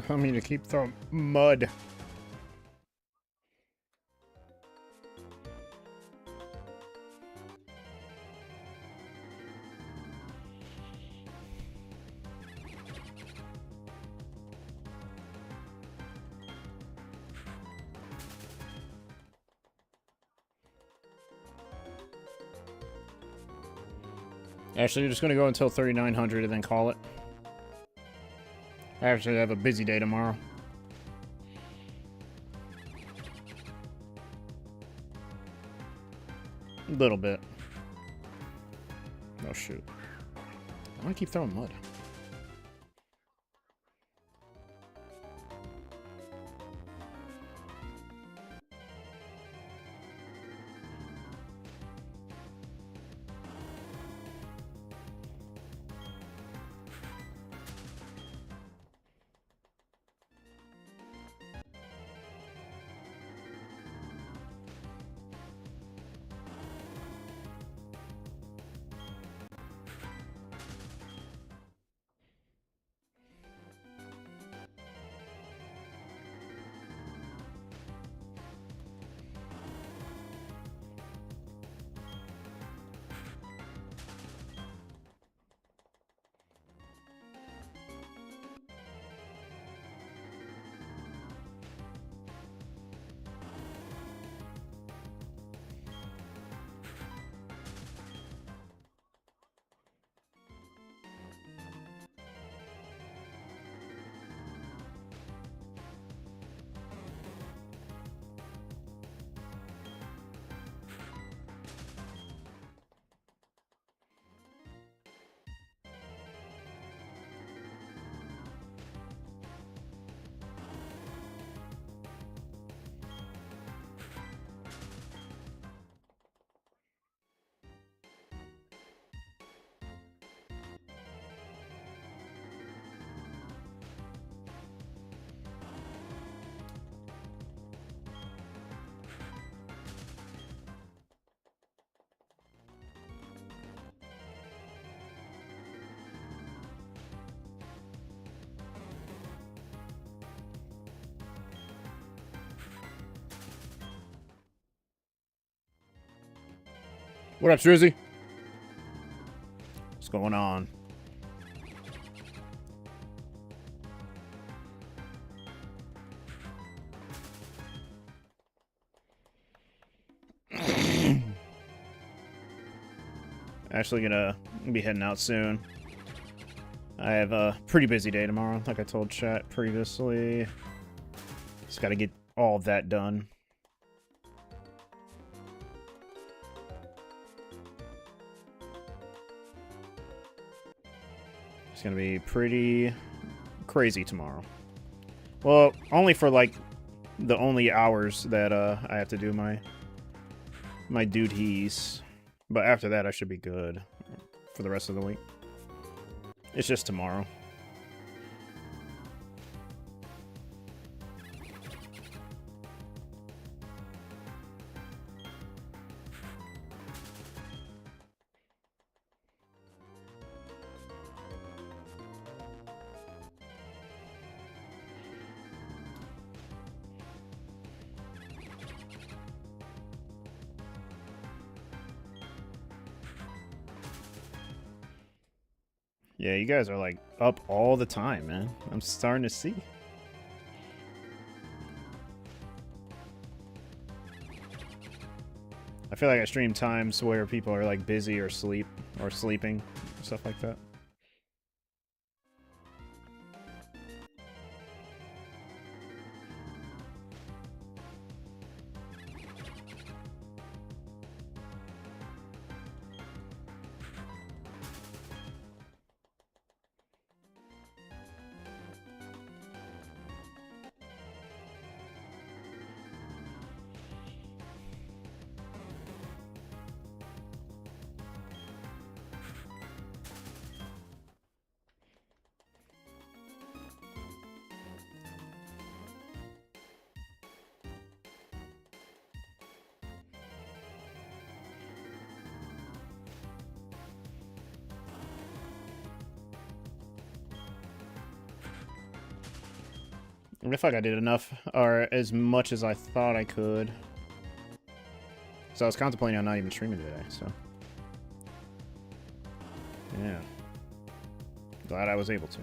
I mean to keep throwing mud. Actually, you're just going to go until 3,900 and then call it. I actually have a busy day tomorrow. A little bit. Oh, shoot. I want to keep throwing mud. What up, Strizzy? What's going on? Actually gonna be heading out soon. I have a pretty busy day tomorrow, like I told chat previously. Just gotta get all of that done. It's gonna be pretty crazy tomorrow. Well, only for like the only hours that I have to do my duties. But after that, I should be good for the rest of the week. It's just tomorrow. Yeah, you guys are like up all the time, man. I'm starting to see. I feel like I stream times where people are like busy or sleeping, stuff like that. I feel like I did enough, or as much as I thought I could. So I was contemplating on not even streaming today, so. Yeah. Glad I was able to.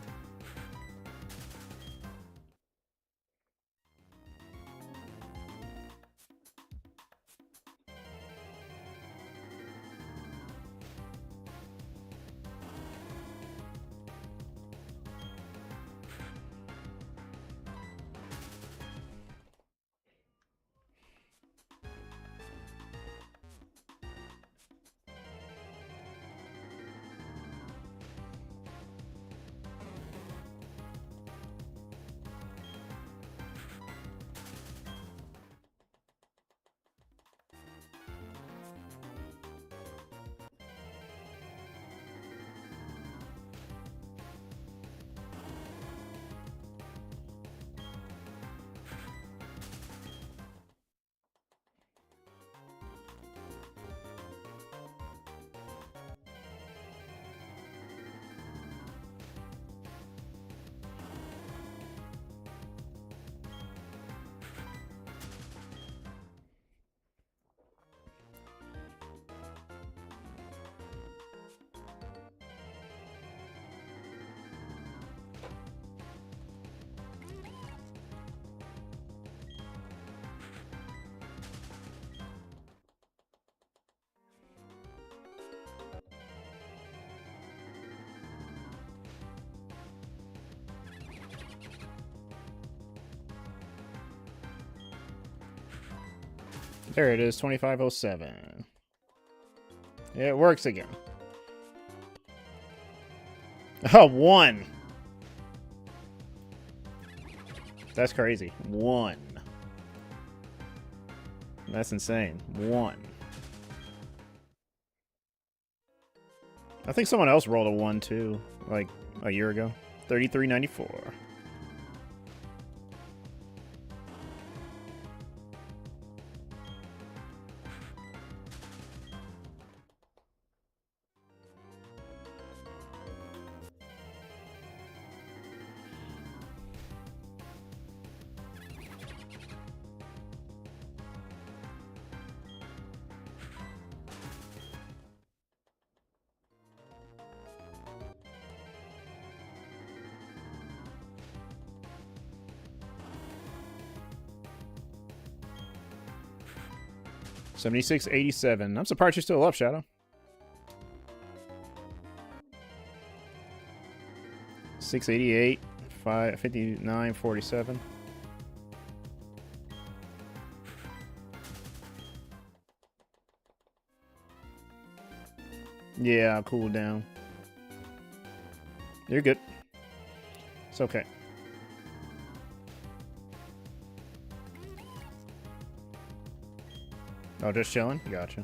There it is, 2507. It works again. Oh, 1. That's crazy. 1. That's insane. 1. I think someone else rolled a 1 too, like a year ago. 3394. $76.87. I'm surprised you're still up, Shadow. 688, 59.47. Yeah, I'll cool down. You're good. It's okay. Oh, just chilling? Gotcha.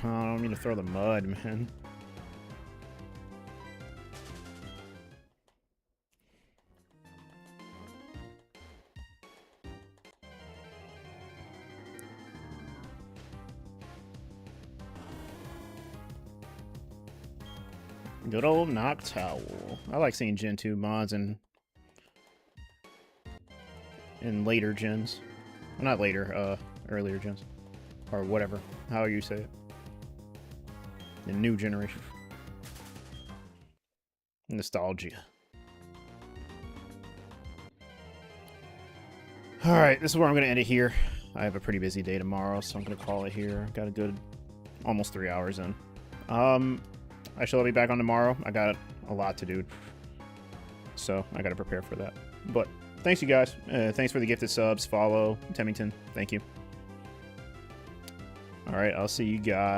Oh, I don't mean to throw the mud, man. Good old Noctowl. I like seeing Gen 2 mods in later gens. Well, not later, earlier gens. Or whatever. How you say it. The new generation. Nostalgia. Alright, this is where I'm going to end it here. I have a pretty busy day tomorrow, so I'm going to call it here. Got a good almost 3 hours in. I shall be back on tomorrow. I got a lot to do, so I got to prepare for that. But thanks, you guys. Thanks for the gifted subs. Follow Temington. Thank you. Alright, I'll see you guys.